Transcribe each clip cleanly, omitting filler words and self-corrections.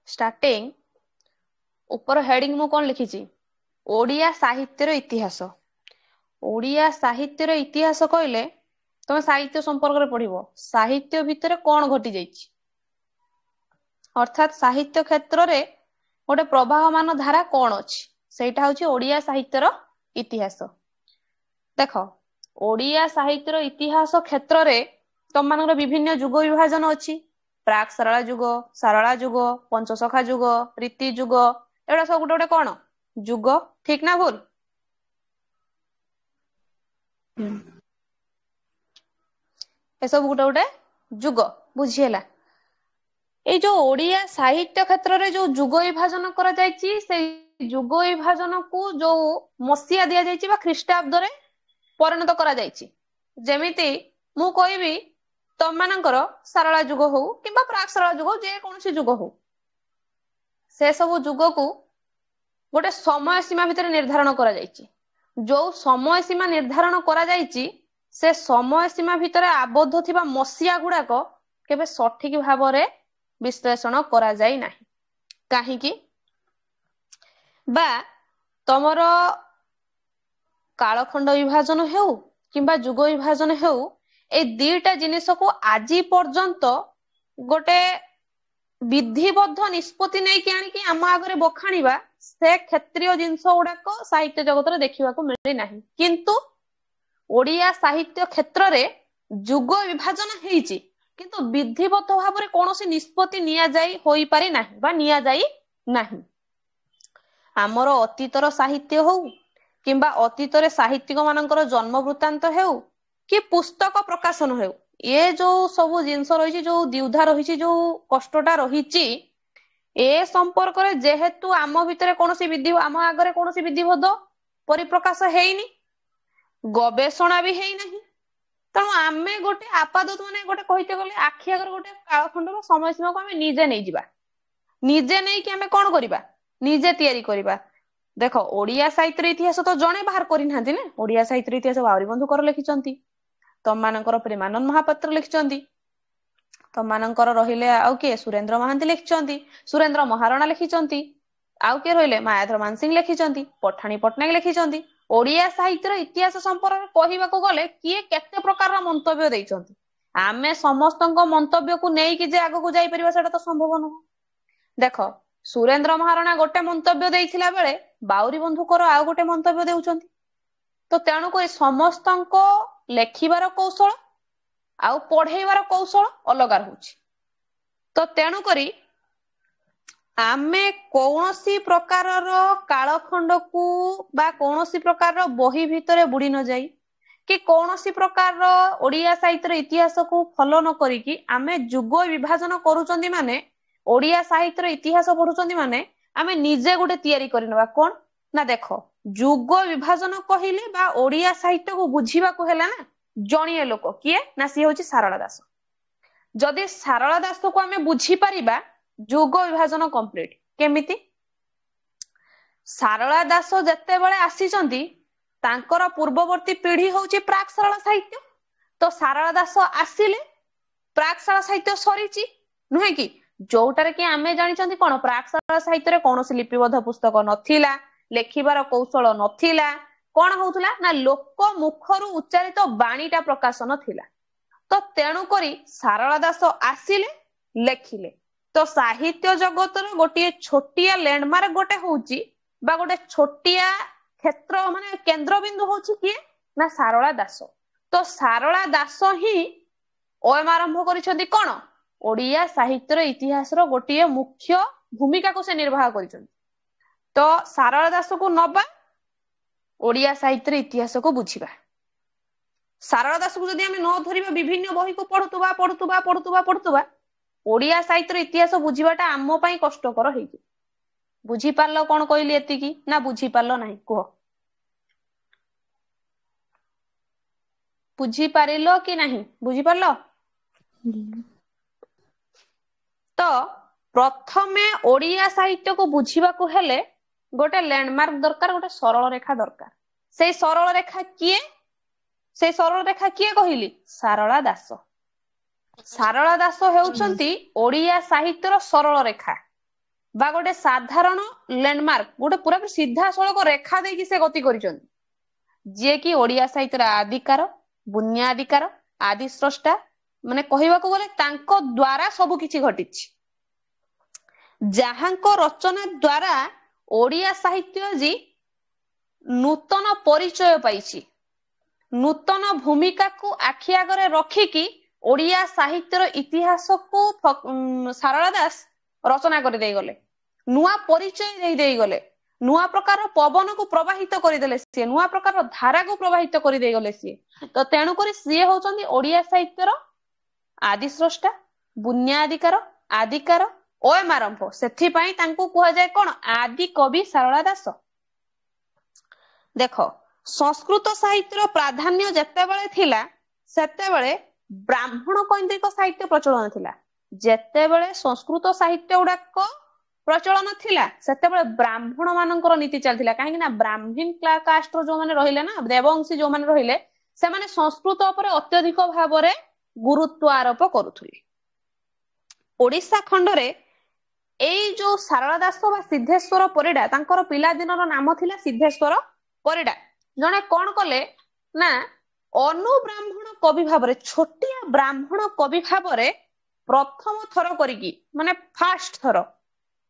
Starting ऊपर heading मु कौन लिखी ओडिया साहित्यर इतिहास। ओडिया साहित्यर इतिहास कहले तुम साहित्य संपर्क में पढ़िबो साहित्य भितर कौन घटी जाइछि अर्थात साहित्य क्षेत्र में गोटे प्रवाहमान धारा कौन अछि सेटा होछि ओडिया साहित्यर इतिहास। देख ओडिया साहित्यर इतिहास क्षेत्र में तुम मान विभिन्न युग विभाजन अछि प्राक सारला युग पंचसखा युग रीति युग एड़ा सब गोटे गोटे कौन युग ठीक ना भूल ए सब गोटे गोटे युग बुझीला। ए जो ओडिया साहित्य क्षेत्र में जो युग विभाजन करा जायछि से युग विभाजन को जो मसीहा दिया जायछि बा ख्रीष्टाब्द रे परिणत करा जायछि जेमिति मु कहबी तम मानकर सारला युग हो किंबा प्राक सारला युग जे कोनसी युग हो से सब युग को गोटे समय सीमा भितर निर्धारण करा जायछि जो समय सीमा निर्धारण करा जायछि से समय सीमा भितर आबद्ध थिबा मसीहा गुडाक केबे सठिक भाव रे विश्लेषण करा जाय नाही काहेकि बा तमर कालखंड विभाजन हेउ किंबा युग विभाजन हेउ ए दीटा जिनिस को आजी पर्यंत गोटे विधिबद्ध निष्पत्ति नहीं कि आनी कि आम आगरे बखाणीबा से क्षेत्रीय जिनस गुड़ाक साहित्य जगत रे देखिबा को मिले नाही किंतु ओडिया साहित्य क्षेत्र रे युग विभाजन हेइची किंतु विधिबद्ध भाव रे कोनोसी निष्पत्ति निया जाई होई पारि नाही बा निया जाई नाही। आमर अतीतर साहित्य हो किंबा अतीतर साहित्यिक मानकर जन्म वृत्तांत हेउ कि पुस्तक प्रकाशन हेउ ये जो सब जिनस रही जो द्विधा रही जो कष्टटा रही ए संपर्क रे जेहेतु आम भितर कोनोसी विधि आम आगरे कोनोसी विधिबद्ध परिप्रकाश हेइनी गवेषणा भी हेइ नाही तेणु आमे गोटे आपादत माने गोटे कहिते गले आखि आगर गोटे कालखंडर समय सीमा को आमे निजे नै जिबा निजे नै कि आमे कोन करिबा निजे तयारी करिबा। देखो ओडिया साहित्य इतिहास तो जणे बाहर करि नाहंती ने ओडिया साहित्य इतिहास बावरी बंधु कर लिखिचंती तम मानकर प्रेमानंद महापात्र लिखिचंती तम मानकर रहिले आउ के सुरेंद्र महांती लिखिचंती सुरेंद्र महाराणा लिखिचंती आउ के रहिले मायाधर मानसिंह लिखिचंती पठाणी पटनायक लिखिचंती। ओडिया साहित्य इतिहास संपर्क कहबा को गले किए केते प्रकार मंतव्य दैचंती आमे समस्तक मंतव्य को नै कि जे आगो को जाई परिबा सेटा तो संभव न। देखो सुरेंद्र महाराणा गोटे मंतव्य देइथिला बेले बाउरी बंधुकर आउ गोटे मंतव्य देउचंती तो तेणु को समस्तक लेखिबार कौशल आउ पढ़ेइबार कौशल अलग रहुछि तो तेणु करी आमे कौनसी प्रकार कालखंड को बा कौनसी प्रकार बही भितरे बुड़ी न जाई कि कौनसी प्रकार ओडिया साहित्य इतिहास को फॉलो न करिकी आमे युग विभाजन करूचंदी माने ओडिया साहित्य इतिहास पढुचंदी माने आमे निजे गोटे तयारी करिनबा कोन ना देखो युग विभाजन कहिले बा ओडिया साहित्य को बुझीबा को हैला ना जणिए लोक किए ना सी होची सारला दास जदि सारला दास को आमे बुझी परिबा युग विभाजन कंप्लीट केमिति सारला दास जते बेले आसीचंती तांकर पूर्ववर्ती पीढ़ी होची प्राक सारला साहित्य तो सारला दास आसिले प्राक सारला साहित्य सरीची नुहे कि जोटारे कि आमे जानिचंती कोन प्राक सारला साहित्य रे कोनोसी लिपिबद्ध पुस्तक नथिला लेखिबार कौशल नथिला कोन होउतला ना लोक मुखरु उच्चारित बाणीटा प्रकाशन थिला तो तेणु करी सारला दास आसिले लेखिले तो साहित्य जगत रो गोटे छोटिया लैंडमार्क गोटे होउची बा गोटे छोटिया क्षेत्र माने केंद्र बिंदु होउची किए ना सारला दास तो सारला दास ही ओएम आरंभ करिसंती कोन ओडिया साहित्य इतिहास रो गोटे मुख्य भूमिका को से निर्वाह करिसंती तो सारला दास को नबा ओडिया साहित्य इतिहास को बुझिबा सारला दास को जदि हम न धरिबा विभिन्न बही को पढुतुबा ओडिया साहित्य इतिहास बुझीबाटा आम पई कष्टकर हेइ बुझी पारलो कोन कहली एतिकी ना बुझी पारलो नाही कह बुझी पारिलो कि नाही बुझी पारलो तो प्रथमे ओडिया साहित्य को बुझीबा को हेले गोटे लैंडमार्क दरकार गोटे सरल रेखा दरकार से सरल रेखा किए कहली सारला दास हेउचंती ओडिया साहित्यर सरल रेखा बा गोटे साधारण लैंडमार्क गोटे पूरा सीधा सड़क रेखा देकी से गति करिसंती जे कि ओडिया साहित्यर आदिकार बुनियादिकार आदि स्रष्टा माने कहबाको गले तांको द्वारा सब किछि घटिछि जहांको रचना द्वारा ओडिया साहित्य जी नूतन परिचय पाइछि नूतन भूमिका को आखि आगरे रखिकी ओडिया साहित्यर इतिहास को सारला दास रचना कर दे गले नुआ परिचय दे गले नुआ प्रकार पवन को प्रवाहित करदेले सी नुआ प्रकार धारा को प्रवाहित कर दे गले सी तो तेणु करी सी होचंदी ओडिया साहित्यर आदि स्रष्टा बुनियादिकार आदिकार ओएम आरंभ सेथि पई तांको कुहा जाय कोन आदि कवि सारला दास देखो संस्कृत साहित्यर प्राधान्य जेतेबेले थिला सेतेबेले ब्राह्मण कैंद्रिक साहित्य प्रचलन थिला जेतेबेले संस्कृत साहित्य गुडाक प्रचलन थिला सेतेबेले ब्राह्मण मानकर नीति चलथिला काहे ना ब्राह्मण कास्ट जो माने रहिले ना देववंशी जो माने रहिले से माने संस्कृत ऊपर अत्यधिक भाबरे गुरुत्व आरोप करूथुले ओडिसा खंडरे एई जो सारला दास बा सिद्धेश्वर परिडा तांकर पिला दिनर नाम थिला सिद्धेश्वर परिडा जने कोन कले ना अनुब्राह्मण कवि भाबरे छोटिया ब्राह्मण कवि भाबरे प्रथम थर करिकी माने फास्ट थर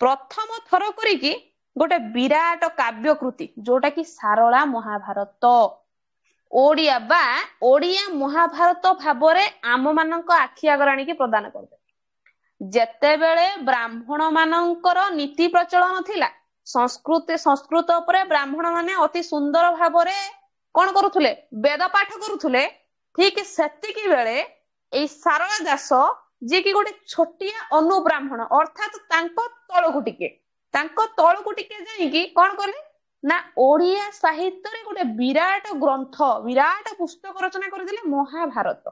प्रथम थर करिकी गोटे विराट काव्य कृति जोटा कि सारला महाभारत ओडिया बा ओडिया महाभारत भाबरे आम मानक आखि आगराणी की प्रदान करदे जेतेबेले ब्राह्मण मानकर नीति प्रचलन थिला संस्कृत उपरे ब्राह्मण माने अति सुंदर भाबरे कोन करूथुले वेद पाठ करूथुले ठीक सेतिकी बेले एई सारला दास जे कि गोटे छोटिया अनुब्राह्मण अर्थात तांको तळकु टिके जाईकी कोन करले ना ओडिया साहित्य रे गोटे विराट ग्रंथ विराट पुस्तक रचना करदिले महाभारत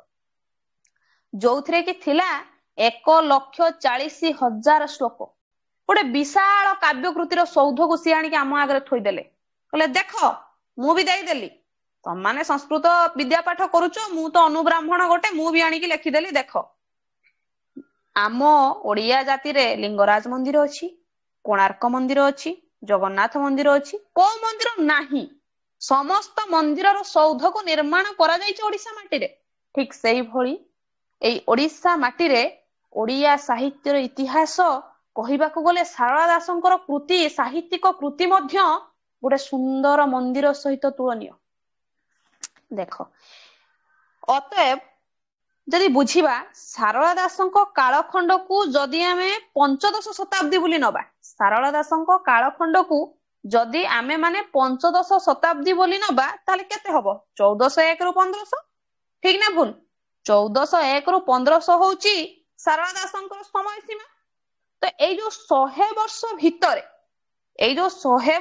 जोथरे कि थिला 1,40,000 श्लोक गोटे विशाल काव्य कृतिर सौध को सी आनिक आम आगे थोईदेले कहले देख मु भी देदेली तुम माने संस्कृत विद्या पाठ करुच मु तो अनुब्राह्मण गोटे मु भी आनिक लिखिदेली देख आम ओडिया जाति रे लिंगराज मंदिर अछि कोणार्क मंदिर अछि जगन्नाथ मंदिर अछि को मंदिर नाही समस्त मंदिर सौध को निर्माण करा जाइछ ओडिसा माटी रे ठीक सेही भली एई ओडिसा माटी रे ओडिया साहित्यर इतिहास कहबाकू गले सारला दासंकर कृति साहित्यिक कृति मध्य गोटे सुंदर मंदिर सहित तुलनीय देख अतएव जदि बुझिबा सारला दासंक कालखंड को जदि आमे 15 शताब्दी बोली नबा सारला दासंक कालखंड को जदि आमे माने 15 शताब्दी बोली नबा ताले केते हबो 1401 रु 1500 ठीक ना भूल 1401 रु 1500 होची सारला दासंकर समय सीमा तो एई जो 100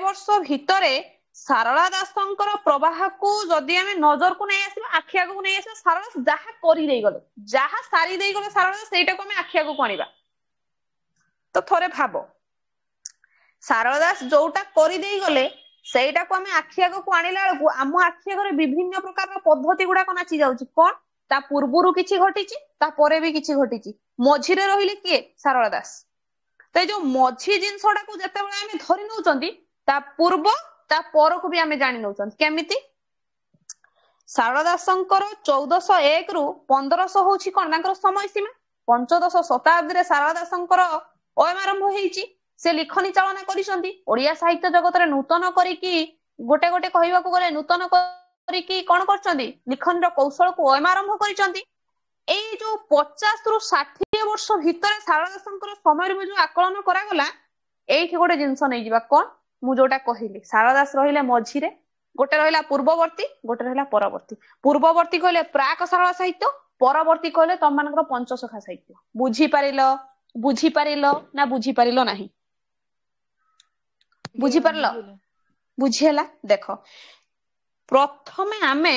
वर्ष भितरे सारला दासंकर प्रवाह को जदि आमे नजर को नहीं आसीबा आखि आगु नहीं आसीबा सारला जहा करी देई गले जहा सारी देई गले सारला सेटा को आमे आखि आगु कोनिबा तो थोरे भाबो सारला दास जोटा करी देई गले सेटा को आमे आखि आगु को आनिला बेलकु आम आखि आगरे विभिन्न प्रकार पद्धति गुडा को नाची जाउची कोन ता पूर्वरु किछि घटिची ता परे भी किछि घटिची मझिरे रहिले किए सारला दास तो जो मझी जिनसटा को जेतेबेले आमे धरि नउचंती ता पूर्व ता पर को भी आमे जानि नउचंती केमिति सारला दासंकर 1401 रु 1500 होची कोन तांकर समय सीमा 15 शताब्दी रे सारला दासंकर ओएम आरंभ हेची से लिखनी चालना करिसंती ओडिया साहित्य जगत रे नूतन करिकी गोटे गोटे कहबाकू गले नूतन करिकी कोन करचंती लिखन रो कौशल को ओएम आरंभ करिसंती एई जो 50 रु 60 वर्ष भितर सारला दासंकर समय में जो आकलन करा गला एठी गोटे जिंस नै जिबा कोन मु जोटा कहिली सारला दास रहिले मझिरे गोटे रहिला पूर्ववर्ती गोटे रहिला परवर्ती पूर्ववर्ती कहले प्राक सारला साहित्य परवर्ती कहले तम मानकर पंचसखा साहित्य बुझी पारिलो ना बुझी पारिलो नाही बुझी पारलो बुझिला देखो प्रथमे आमे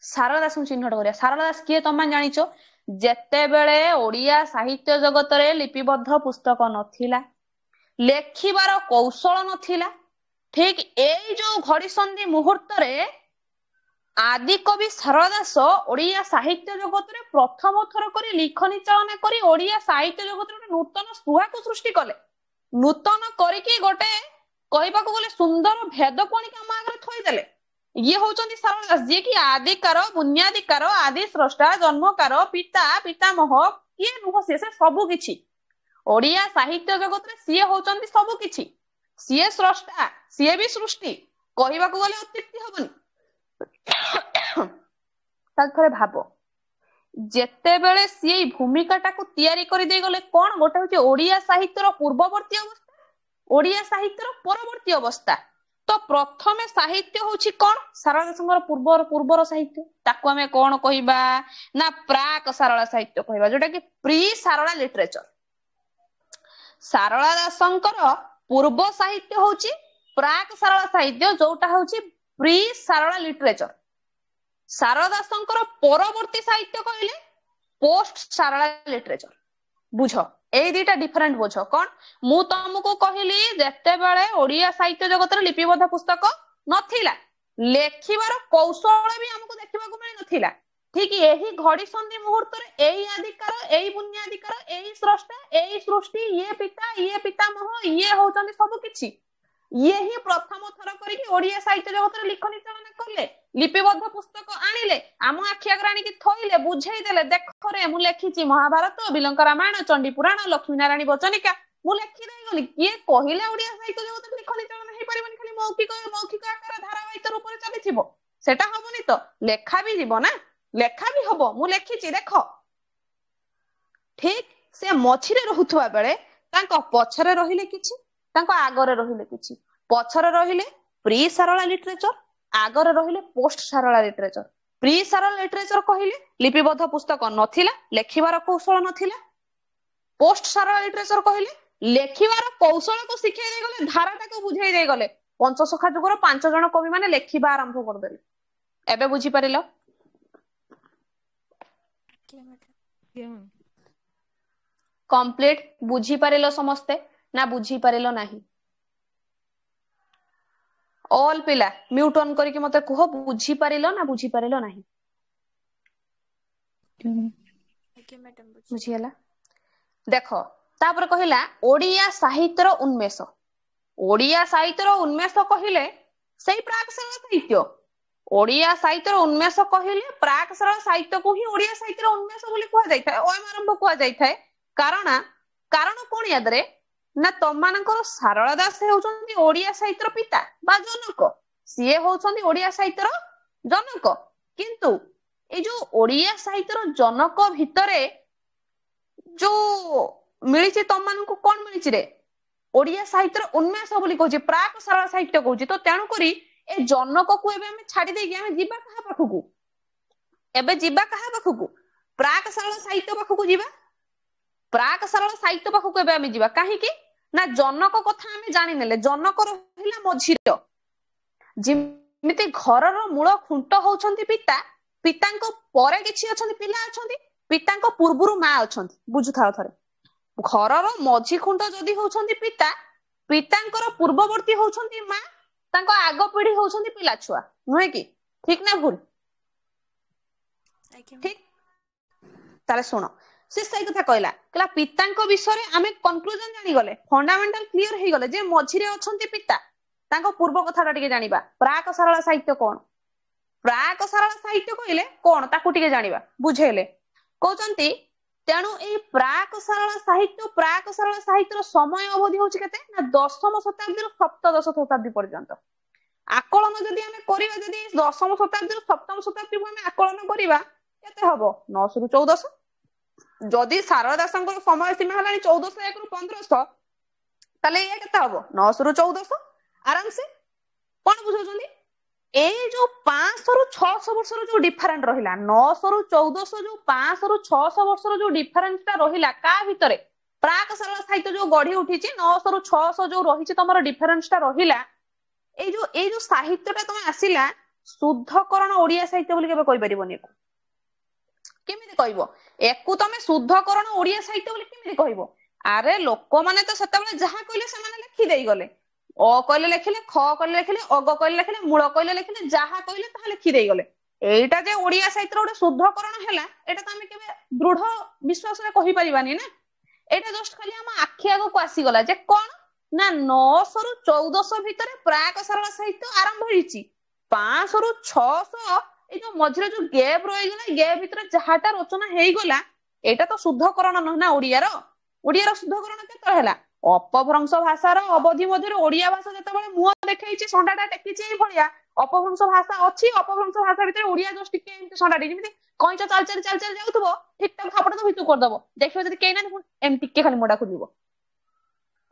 सारला दास चिन्हट करिया सारला दास किए तम जानिचो जेते बेले ओडिया साहित्य जगत रे लिपिबद्ध पुस्तक नथिला लेखिबार कौशल नथिला ठीक एई जो घड़ी संधि मुहूर्त रे आदि कवि सारला दास ओडिया साहित्य जगत रे प्रथम थर करी लिखनी चालना करी ओडिया साहित्य जगत रे नूतन सुहा को सृष्टि कले नूतन करिकी गोटे कहबाकू गले सुंदर भेद को आनिक आम आगे थोईदेले ये होचंदी सारला दास जे कि आदिकार बुनियादिकार आदि स्रष्टा जन्मकार पिता पितामह किए नुह से सबु किछि ओडिया साहित्य जगत रे सीए होचंदी सबु किछि सीए स्रष्टा सीए भी सृष्टि कहबाकू गले अत्युक्ति हबनी ताल थरे भाबो जेते बेले सीए भूमिका टाकू तयारी करि दे गले कोन गोटे होचे ओडिया साहित्यर पूर्ववर्ती अवस्था ओडिया साहित्यर परवर्ती अवस्था तो प्रथमे साहित्य होची कोन सारला दासंकर पूर्वर साहित्य ताकू हमें कोन कहिबा ना प्राक सारला साहित्य कहिबा जोटा कि प्री सारला लिटरेचर सारला दासंकर पूर्व साहित्य होची प्राक सारला साहित्य जोटा होची प्री सारला लिटरेचर सारला दासंकर परवर्ती साहित्य कहले पोस्ट सारला लिटरेचर बुझ ए दुटा डिफरेंट बुझ कौन मु तुमको कहली जेते बेले ओडिया साहित्य जगत रे लिपिबद्ध पुस्तक नथिला लेखिबार कौशल भी हमको देखिबाकू मिल नथिला ठीक यही घड़ी संधि मुहूर्त रे एई आदिकार एई बुनियादिकार एई स्रष्टा एई सृष्टि ये पितामह ये होचंदी सब किछि ये ही प्रथम थर करिक ओडिया साहित्य जगत रे लिखनी चलन करले लिपिबद्ध पुस्तक आनिले आम आखि आगे आनिक थोइले बुझेई देले देखो रे मु लेखिछि महाभारत बिलंक रामायण चंडी पुराण लक्ष्मी नारायणी वचनिका मु लेखि देई गली किए कहिले ओडिया साहित्य जगत रे लिखनी चलन हेई परिबनी खाली मौखिक आकार धारावाहिक रूप रे चलिथिबो सेटा हबनी तो लेखा भी जीवो ना लेखा भी हबो मु लेखिछि देखो ठीक से मछिरे रहुथुवा बेले तांको पछरे रहिले किछि तांको आगरे रहिले किछि पछरे रहिले प्री सारला लिटरेचर आगरे रहिले पोस्ट सारला लिटरेचर प्री सारला लिटरेचर कहिले लिपिबद्ध पुस्तक नथिला लेखिबार कौशल नथिला पोस्ट सारला लिटरेचर कहिले लेखिबार कौशल को शिखाई दे गले धाराटा को बुझाई दे गले पंचसखा जुगर 5 जण कवि माने लेखिबा आरंभ कर देले एबे बुझी परिलो कंप्लीट बुझी परिलो समस्ते ना बुझी परिलो नाही ऑल पिला म्यूट ऑन करके मते कहो बुझी परिलो ना बुझी परिलो नाही बुझी हला देखो तापर कहिला ओडिया साहित्यर उन्मेष ओडिया साहित्यर उन्मेष कहिले सेही प्राक सरल साहित्य ओडिया साहित्यर उन्मेष कहिले प्राक सरल साहित्य को ही ओडिया साहित्यर उन्मेष बोली कुआ जाय थाए ओय आरंभ कुआ जाय थाए कारण कोन याद रे ना तमानकर सारला दास हेउचंदी ओडिया साहित्यर पिता बा जनक सीए होउचंदी ओडिया साहित्यर जनक किंतु ए जो ओडिया साहित्यर जनक भितरे जो मिलिछि तमानकु कोन मिलिछि रे ओडिया साहित्यर उन्मेष बोली कहछि प्राक सारला साहित्य कहछि तो तेनु करी ए जनक को एबे हम छाडी देगी हम जिबा कहा पाखकु एबे जिबा कहा पाखकु प्राक सारला साहित्य पाखकु जिबा प्राक सारला साहित्य पाखकु एबे हम जिबा काहे कि ना जनक कथा हम जानि नेले जनक रहिला मझिर जिमिति घरर मूल खुंट होउछंती पिता पितांको परे किछि अछंती पिला अछंती पितांको पूर्वरु मा अछंती बुझुथाओ थरे घरर मझी खुंट जदी होउछंती पिता पितांकर पूर्ववर्ती होउछंती मा तांको आगो पीढ़ी होउछंती पिला छुआ नुहे कि ठीक ना भूल ठीक ताले सुनो से सही कथा कहला कहला पितांको विषय रे आमे कंक्लूजन जानि गले फंडामेंटल क्लियर हे गले जे मझिरे अछंती पिता तांको पूर्व कथाटा टिके जानिबा प्राक सारला साहित्य कोन प्राक सारला साहित्य कहिले कोन ताकू टिके जानिबा बुझेले कहउचंती तेणु ए प्राक सारला साहित्यर समय अवधि होछि केते ना 10म शताब्दी रो 17 शताब्दी पर्यंत आकलन जदि हमें करिबा जदि 10म शताब्दी रो 7म शताब्दी को हमें आकलन करिबा केते हबो 900 रु 1400 जदि सारला दासंकर समय सीमा हलानी 1401 रु 1500 ताले ये केते हबो 900 रु 1400 आराम से कोन बुझौछंदी ए जो 500 रु 600 वर्ष रो जो डिफरेंट रहिला 900 रु 1400 जो 500 रु 600 वर्ष रो जो डिफरेंस ता रहिला का भितरे प्राक सारला साहित्य जो गढी उठिची 900 रु 600 जो रहिची तमरो डिफरेंस ता रहिला ए जो साहित्यटा तमे आसिला शुद्धकरण ओडिया साहित्य बोली केबे कहि परिबोनी को केमिति कहइबो एकु तमे शुद्धकरण ओडिया साहित्य बोली केमिति कहइबो अरे लोक माने तो सेतबेले जहा कइले से माने लिखि देई गले अ कहले लिखिले ख कहले लिखिले अग कहले लिखिले मूल कहले लिखिले जहा कहले ताहा लिखि देई गले एटा जे ओडिया साहित्य रो शुद्धकरण हैला एटा त हमें केबे दृढ़ विश्वास रे कहि परिबानी ना एटा जस्ट खाली हम आखि आगो को आसी गला जे कोन ନା 900 ରୁ 1400 ଭିତରେ ପ୍ରାକ ସାରଳା ସାହିତ୍ୟ ଆରମ୍ଭ ହେଇଛି। 500 ରୁ 600 ଏଇ ଯୋଉ ମଝିରେ ଯୋଉ ଗ୍ୟାପ ରହିଗଲା, ଗ୍ୟାପ ଭିତରେ ଯାହାଟା ରଚନା ହେଇଗଲା ଏଇଟା ତ ଶୁଦ୍ଧକରଣ ନୁହେଁ ନା ଓଡିଆର ଶୁଦ୍ଧକରଣ କେତେବେଳେ ହେଲା? ଅପଭ୍ରଂଶ ଭାଷାର ଅବଧି ମଧ୍ୟରେ ଓଡିଆ ଭାଷା ଯେତେବେଳେ ମୁହଁ ଦେଖେଇଛି, ଷଣ୍ଢାଟା ଟେକିଛି, ଏଇ ଭଳିଆ ଅପଭ୍ରଂଶ ଭାଷା ଅଛି। ଅପଭ୍ରଂଶ ଭାଷା ଭିତରେ ଓଡିଆ ଜଷ୍ଟ ଟିକେ ଏମିତି ଷଣ୍ଢାଟି ଯେମିତି କଇଁଚ ଚାଲି ଚାଲି ଚାଲି ଚାଲି ଯାଉଥିବ, ଠିକ ଠାକ ଭାବରେ ତ ଭିତକୁ କରିଦବ, ଦେଖିବ ଯଦି କେହି ନାହାନ୍ତି ଏମିତି ଟିକେ ଖାଲି ମୁଣ୍ଡା ଖୋଲିବ।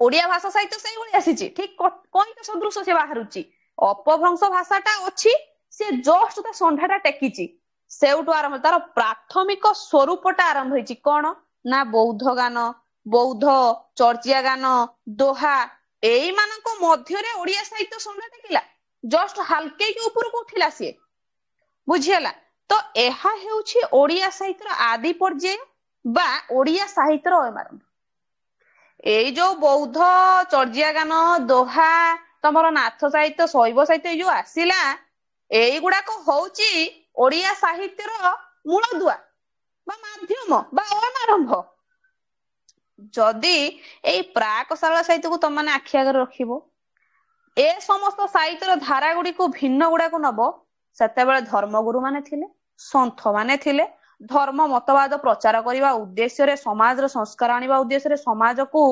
ଓଡିଆ ଭାଷା ସାହିତ୍ୟ ସେଇଭଳି ଆସିଛି, ଠିକ କଇଁଚ ସଦୃଶ ସେ ବାହାରୁଛି। ଅପଭ୍ରଂଶ ଭାଷାଟା ଅଛି, ସେ ଜଷ୍ଟ ତା ଷଣ୍ଢାଟା ଟେକିଛି, ସେଉଠୁ ଆରମ୍ଭ, ତାର ପ୍ରାଥମିକ ସ୍ୱରୂପଟା ଆରମ୍ଭ ହେଇଛି କଣ ନା ବୌଦ୍ଧ ଗାନ, ବୌଦ୍ଧ ଚର୍ଚିଆ ଗାନ, ଦୋହା, ଏଇମାନଙ୍କ ମଧ୍ୟରେ ଓଡିଆ ସାହିତ୍ୟ ଷଣ୍ଢା ଟେକିଲା, ଜଷ୍ଟ ହାଲକେଇକି ଉପରକୁ ଉଠିଲା ସିଏ, ବୁଝିହେଲା? ତ ଏହା ହେଉଛି ଓଡିଆ ସାହିତ୍ୟର ଆଦି ପର୍ଯ୍ୟାୟ ବା ଓଡିଆ ସାହିତ୍ୟର ଅୟମାରମ୍ଭ। ଏଇ ଯୋଉ ବୌଦ୍ଧ ଚର୍ଜିଆ ଗାନ, ଦୋହା, ତମର ନାଥ ସାହିତ୍ୟ, ଶୈବ ସାହିତ୍ୟ ଏଇ ଯୋଉ ଆସିଲା, ଏଇଗୁଡାକ ହଉଛି ଓଡିଆ ସାହିତ୍ୟର ମୂଳଦୁଆ ବା ମାଧ୍ୟମ ବା ଅୟମାରମ୍ଭ। ଯଦି ଏଇ ପ୍ରାକ ସାରଳା ସାହିତ୍ୟକୁ ତମମାନେ ଆଖି ଆଗରେ ରଖିବ, ଏ ସମସ୍ତ ସାହିତ୍ୟର ଧାରା ଗୁଡିକୁ ଭିନ୍ନ ଗୁଡାକୁ ନବ, ସେତେବେଳେ ଧର୍ମଗୁରୁ ମାନେ ଥିଲେ, ସନ୍ଥ ମାନେ ଥିଲେ, ଧର୍ମ ମତବାଦ ପ୍ରଚାର କରିବା ଉଦ୍ଦେଶ୍ୟରେ, ସମାଜର ସଂସ୍କାର ଆଣିବା ଉଦ୍ଦେଶ୍ୟରେ, ସମାଜକୁ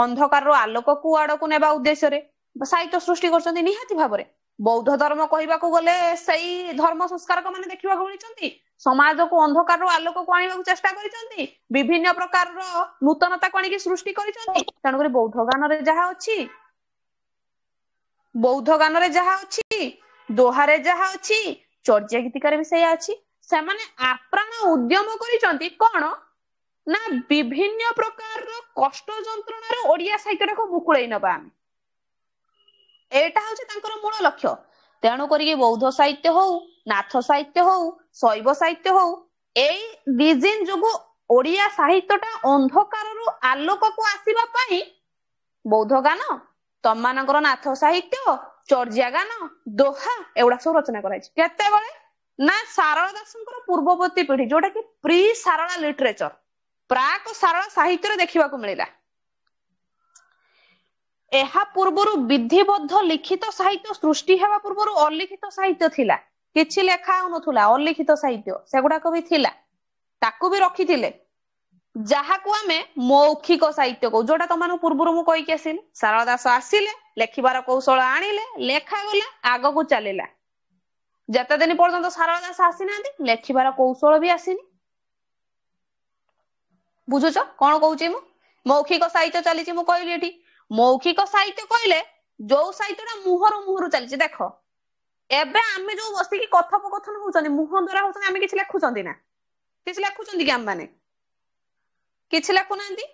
ଅନ୍ଧକାରରୁ ଆଲୋକକୁ ଆଡକୁ ନେବା ଉଦ୍ଦେଶ୍ୟରେ ସାହିତ୍ୟ ସୃଷ୍ଟି କରୁଛନ୍ତି। ନିହାତି ଭାବରେ ବୌଦ୍ଧ ଧର୍ମ କହିବାକୁ ଗଲେ ସେଇ ଧର୍ମ ସଂସ୍କାରକ ମାନେ ଦେଖିବାକୁ ମିଳିଛନ୍ତି, ସମାଜକୁ ଅନ୍ଧକାରରୁ ଆଲୋକକୁ ଆଣିବାକୁ ଚେଷ୍ଟା କରିଛନ୍ତି, ବିଭିନ୍ନ ପ୍ରକାରର ନୂତନତାକୁ ଆଣିକି ସୃଷ୍ଟି କରିଛନ୍ତି। ତେଣୁକରି ବୌଦ୍ଧ ଗାନରେ ଯାହା ଅଛି, ଦୋହାରେ ଯାହା ଅଛି, ଚର୍ଜିଆ ଗୀତିକାରେ ବି ସେଇଆ ଅଛି। ସେମାନେ ଆପ୍ରାଣ ଉଦ୍ୟମ କରିଛନ୍ତି କଣ ନା ବିଭିନ୍ନ ପ୍ରକାରର କଷ୍ଟ ଯନ୍ତ୍ରଣାରୁ ଓଡିଆ ସାହିତ୍ୟଟାକୁ ମୁକୁଳେଇ ନବା, ଆମେ ଏଇଟା ହଉଛି ତାଙ୍କର ମୂଳ ଲକ୍ଷ୍ୟ। ତେଣୁ କରିକି ବୌଦ୍ଧ ସାହିତ୍ୟ ହଉ, ନାଥ ସାହିତ୍ୟ ହଉ, ଶୈବ ସାହିତ୍ୟ ହଉ, ଏଇ ଡିଜିନ ଯୋଗୁ ଓଡିଆ ସାହିତ୍ୟଟା ଅନ୍ଧକାରରୁ ଆଲୋକକୁ ଆସିବା ପାଇଁ ବୌଦ୍ଧ ଗାନ, ତମମାନଙ୍କର ନାଥ ସାହିତ୍ୟ, ଚର୍ଜିଆ ଗାନ, ଦୋହା ଏଗୁଡା ସବୁ ରଚନା କରାଯାଇଛି। କେତେବେଳେ ନା ସାରଳା ଦାସଙ୍କର ପୂର୍ବବର୍ତ୍ତୀ ପିଢି, ଯୋଉଟା କି ପ୍ରି ସାରଳା ଲିଟରେଚର, ପ୍ରାକ ସାରଳା ସାହିତ୍ୟରେ ଦେଖିବାକୁ ମିଳିଲା। ଏହା ପୂର୍ବରୁ ବିଧିବଦ୍ଧ ଲିଖିତ ସାହିତ୍ୟ ସୃଷ୍ଟି ହେବା ପୂର୍ବରୁ ଅଲିଖିତ ସାହିତ୍ୟ ଥିଲା, କିଛି ଲେଖା ହଉନଥିଲା, ଅଲିଖିତ ସାହିତ୍ୟ ସେଗୁଡାକ ବି ଥିଲା, ତାକୁ ବି ରଖିଥିଲେ, ଯାହାକୁ ଆମେ ମୌଖିକ ସାହିତ୍ୟ କହୁ, ଯୋଉଟା ତମମାନଙ୍କୁ ପୂର୍ବରୁ ମୁଁ କହିକି ଆସିଲି। ସାରଳା ଦାସ ଆସିଲେ, ଲେଖିବାର କୌଶଳ ଆଣିଲେ, ଲେଖାଗଲା, ଆଗକୁ ଚାଲିଲା। ଯେତେ ଦିନ ପର୍ଯ୍ୟନ୍ତ ସାରଳା ଦାସ ଆସିନାହାନ୍ତି, ଲେଖିବାର କୌଶଳ ବି ଆସିନି। ବୁଝୁଛ କଣ କହୁଛି ମୁଁ? ମୌଖିକ ସାହିତ୍ୟ ଚାଲିଛି, ମୁଁ କହିଲି ଏଠି ମୌଖିକ ସାହିତ୍ୟ କହିଲେ ଯୋଉ ସାହିତ୍ୟଟା ମୁହଁରୁ ଚାଲିଛି। ଦେଖ ଏବେ ଆମେ ଯୋଉ ବସିକି କଥୋପକଥନ ହଉଛନ୍ତି, ମୁହଁ ଦ୍ଵାରା ହଉଛନ୍ତି, ଆମେ କିଛି ଲେଖୁଛନ୍ତି ନା? କିଛି ଲେଖୁଛନ୍ତି କି? ଆମମାନେ କିଛି ଲେଖୁନାହାନ୍ତି,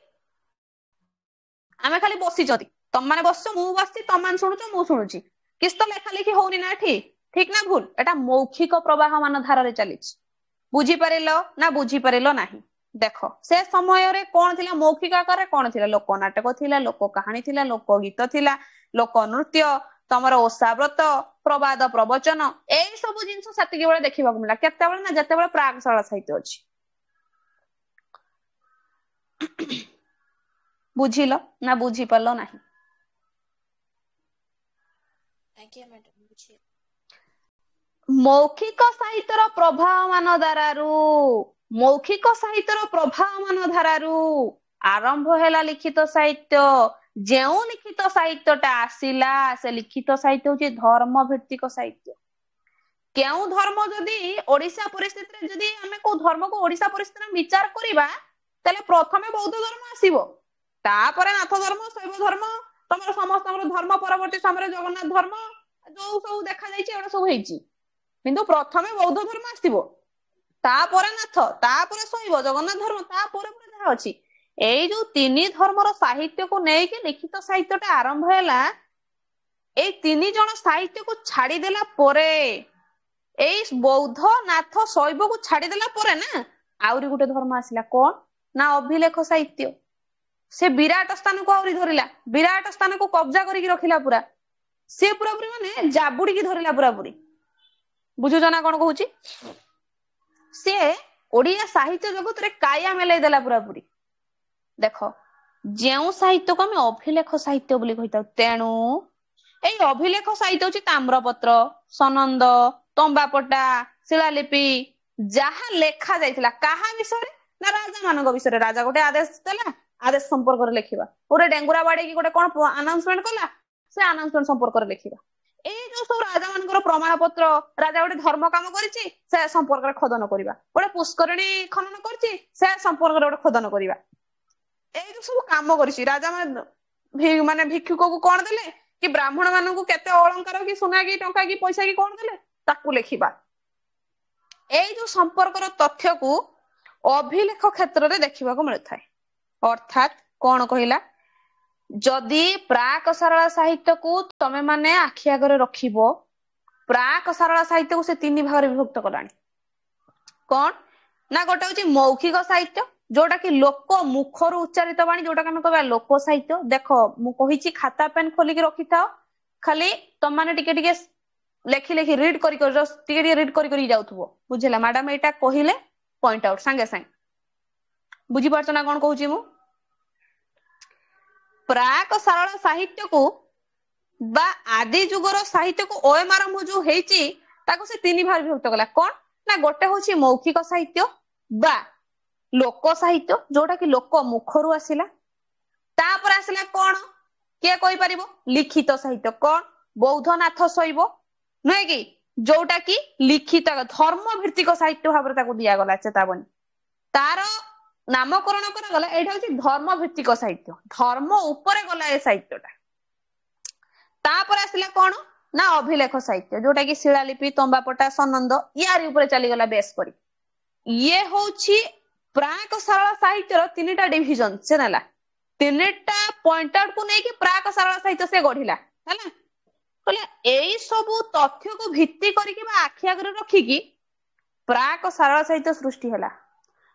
ଆମେ ଖାଲି ବସିଛନ୍ତି, ତମମାନେ ବସିଛ, ମୁଁ ବସିଛି, ତମମାନେ ଶୁଣୁଛ, ମୁଁ ଶୁଣୁଛି, କିଛି ତ ଲେଖା ଲେଖି ହଉନି ନା ଏଠି, ଠିକ ନା ଭୁଲ? ଏଟା ମୌଖିକ ପ୍ରବାହମାନ ଧାରାରେ ଚାଲିଛି। ବୁଝିପାରିଲ ନା ବୁଝିପାରିଲ ନାହିଁ? ଦେଖ ସେ ସମୟରେ କଣ ଥିଲା, ମୌଖିକ ଆକାରରେ କଣ ଥିଲା? ଲୋକ ନାଟକ ଥିଲା, ଲୋକ କାହାଣୀ ଥିଲା, ଲୋକ ଗୀତ ଥିଲା, ଲୋକ ନୃତ୍ୟ, ତମର ଓଷାବ୍ରତ, ପ୍ରବାଦ ପ୍ରବଚନ, ଏଇ ସବୁ ଜିନିଷ ସେତିକି ବେଳେ ଦେଖିବାକୁ ମିଳିଲା। କେତେବେଳେ ନା ଯେତେବେଳେ ପ୍ରାଗ ସାରଳା ସାହିତ୍ୟ ଅଛି। ବୁଝିଲ ନା ବୁଝିପାରିଲ ନାହିଁ? ମୌଖିକ ସାହିତ୍ୟର ପ୍ରଭାବମାନ ଧାରାରୁ ଆରମ୍ଭ ହେଲା ଲିଖିତ ସାହିତ୍ୟ। ଯେଉଁ ଲିଖିତ ସାହିତ୍ୟଟା ଆସିଲା, ସେ ଲିଖିତ ସାହିତ୍ୟ ହଉଛି ଧର୍ମ ଭିତ୍ତିକ ସାହିତ୍ୟ। କେଉଁ ଧର୍ମ, ଯଦି ଓଡିଶା ପରିସ୍ଥିତିରେ ଯଦି ଆମେ କୋଉ ଧର୍ମକୁ ଓଡିଶା ପରିସ୍ଥିତିରେ ବିଚାର କରିବା, ତାହେଲେ ପ୍ରଥମେ ବୌଦ୍ଧ ଧର୍ମ ଆସିବ, ତାପରେ ନାଥ ଧର୍ମ, ଶୈବ ଧର୍ମ, ତମର ସମସ୍ତଙ୍କର ଧର୍ମ ପରବର୍ତ୍ତୀ ସମୟରେ ଜଗନ୍ନାଥ ଧର୍ମ, ଯୋଉ ସବୁ ଦେଖାଯାଇଛି ଏଗୁଡା ସବୁ ହେଇଛି। କିନ୍ତୁ ପ୍ରଥମେ ବୌଦ୍ଧ ଧର୍ମ ଆସିବ, ତାପରେ ନାଥ, ତାପରେ ଶୈବ, ଜଗନ୍ନାଥ ଧର୍ମ, ତାପରେ ଯାହା ଅଛି। ଏଇ ଯୋଉ ତିନି ଧର୍ମର ସାହିତ୍ୟକୁ ନେଇକି ଲିଖିତ ସାହିତ୍ୟଟା ଆରମ୍ଭ ହେଲା। ଏଇ ତିନି ଜଣ ସାହିତ୍ୟକୁ ଛାଡିଦେଲା ପରେ, ଏଇ ବୌଦ୍ଧ, ନାଥ, ଶୈବକୁ ଛାଡିଦେଲା ପରେ ନା ଆହୁରି ଗୋଟେ ଧର୍ମ ଆସିଲା, କଣ ନା ଅଭିଲେଖ ସାହିତ୍ୟ। ସେ ବିରାଟ ସ୍ଥାନକୁ ଆହୁରି ଧରିଲା, ବିରାଟ ସ୍ଥାନକୁ କବ୍ଜା କରିକି ରଖିଲା ପୁରା, ସେ ପୁରାପୁରି ମାନେ ଜାବୁଡିକି ଧରିଲା ପୁରାପୁରି। ବୁଝୁଛ ନା କଣ କହୁଛି? ସିଏ ଓଡିଆ ସାହିତ୍ୟ ଜଗତରେ କାୟା ମେଲେଇ ଦେଲା ପୁରାପୁରି। ଦେଖ ଯେଉଁ ସାହିତ୍ୟକୁ ଆମେ ଅଭିଲେଖ ସାହିତ୍ୟ ବୋଲି କହିଥାଉ। ତେଣୁ ଏଇ ଅଭିଲେଖ ସାହିତ୍ୟ ହଉଛି ତାମ୍ରପତ୍ର, ସନନ୍ଦ, ତମ୍ବାପଟା, ଶିଳାଲିପି, ଯାହା ଲେଖା ଯାଇଥିଲା କାହା ବିଷୟରେ ନା ରାଜା ମାନଙ୍କ ବିଷୟରେ। ରାଜା ଗୋଟେ ଆଦେଶ ଦେଲା, ଆଦେଶ ସମ୍ପର୍କରେ ଲେଖିବା। ଗୋଟେ ଡେଙ୍ଗୁରା ବାଡେଇକି ଗୋଟେ କଣ ଆନାଉନ୍ସମେଣ୍ଟ କଲା, ସେ ଆନାଉନ୍ସମେଣ୍ଟ ସମ୍ପର୍କରେ ଲେଖିବା। ଏଇ ଯୋଉ ସବୁ ରାଜା ମାନଙ୍କର ପ୍ରମାଣ ପତ୍ର, ରାଜା ଗୋଟେ ଧର୍ମ କାମ କରିଛି ସେ ସମ୍ପର୍କରେ ଖୋଦନ କରିବା। ଗୋଟେ ପୁଷ୍କରିଣୀ ଖନନ କରିଛି ସେ ସମ୍ପର୍କରେ ଗୋଟେ ଖୋଦନ କରିବା। ଏଇ ଯୋଉ ସବୁ କାମ କରିଛି ରାଜା ମାନେ ଭିକ୍ଷୁକକୁ କଣ ଦେଲେ କି ବ୍ରାହ୍ମଣ ମାନଙ୍କୁ କେତେ ଅଳଙ୍କାର କି ସୁନା କି ଟଙ୍କା କି ପଇସା କି କଣ ଦେଲେ ତାକୁ ଲେଖିବା। ଏଇ ଯୋଉ ସମ୍ପର୍କର ତଥ୍ୟକୁ ଅଭିଲେଖ କ୍ଷେତ୍ରରେ ଦେଖିବାକୁ ମିଳିଥାଏ। ଅର୍ଥାତ୍ କଣ କହିଲା, ଯଦି ପ୍ରାକ ସାରଳା ସାହିତ୍ୟକୁ ତମେ ମାନେ ଆଖି ଆଗରେ ରଖିବ, ପ୍ରାକ ସାରଳା ସାହିତ୍ୟକୁ ସେ 3 ଭାଗରେ ବିଭକ୍ତ କଲାଣି। କଣ ନା ଗୋଟେ ହଉଛି ମୌଖିକ ସାହିତ୍ୟ, ଯୋଉଟା କି ଲୋକ ମୁଖରୁ ଉଚ୍ଚାରିତ ବାଣୀ, ଯୋଉଟାକୁ ଆମେ କହିବା ଲୋକ ସାହିତ୍ୟ। ଦେଖ ମୁଁ କହିଛି ଖାତା ପେନ୍ ଖୋଲିକି ରଖିଥାଅ, ଖାଲି ତମମାନେ ଟିକେ ଟିକେ ଲେଖି ଲେଖି ରିଡ୍ କରି ଟିକେ ଟିକେ ରିଡ୍ କରି ଯାଉଥିବ। ବୁଝିଲା ମ୍ୟାଡାମ, ଏଇଟା କହିଲେ ପଏଣ୍ଟ ଆଉଟ୍ ସାଙ୍ଗେ ସାଙ୍ଗେ ବୁଝିପାରୁଛ ନା କଣ କହୁଛି ମୁଁ। ପ୍ରାକ ସାରଳା ସାହିତ୍ୟକୁ ବା ଆଦି ଯୁଗର ସାହିତ୍ୟକୁ ଓଏମ ଆରମ୍ଭ ଯୋଉ ହେଇଛି ତାକୁ ସେ 3 ଭାଗ ବିଭକ୍ତ କଲା। କଣ ନା ଗୋଟେ ହଉଛି ମୌଖିକ ସାହିତ୍ୟ ବା ଲୋକ ସାହିତ୍ୟ, ଯୋଉଟା କି ଲୋକ ମୁଖରୁ ଆସିଲା। ତାପରେ ଆସିଲା କଣ, କିଏ କହିପାରିବ, ଲିଖିତ ସାହିତ୍ୟ। କଣ ବୌଦ୍ଧନାଥ ଶୈବ ନୁହେଁ କି, ଯୋଉଟା କି ଲିଖିତ ଧର୍ମ ଭିତ୍ତିକ ସାହିତ୍ୟ ଭାବରେ ତାକୁ ଦିଆଗଲା ଚେତାବନୀ। ତାର ନାମକରଣ କରାଗଲା, ଏଇଟା ହଉଛି ଧର୍ମ ଭିତ୍ତିକ ସାହିତ୍ୟ, ଧର୍ମ ଉପରେ ଗଲା ଏ ସାହିତ୍ୟଟା। ତାପରେ ଆସିଲା କଣ ନା ଅଭିଲେଖ ସାହିତ୍ୟ, ଯୋଉଟା କି ଶିଳାଲିପି, ତମ୍ବାପଟା, ସନନ୍ଦ ୟାରି ଉପରେ ଚାଲିଗଲା ବେଶ କରି। ଇଏ ହଉଛି ପ୍ରାକ ସାରଳା ସାହିତ୍ୟର 3ଟା ଡିଭିଜନ ସେ ନେଲା। 3ଟା ପଏଣ୍ଟ ଆଉଟ କୁ ନେଇକି ପ୍ରାକ ସାରଳା ସାହିତ୍ୟ ସେ ଗଢିଲା ହେଲା। କହିଲେ ଏଇ ସବୁ ତଥ୍ୟକୁ ଭିତ୍ତି କରିକି ବା ଆଖି ଆଗରେ ରଖିକି ପ୍ରାକ ସାରଳା ସାହିତ୍ୟ ସୃଷ୍ଟି ହେଲା,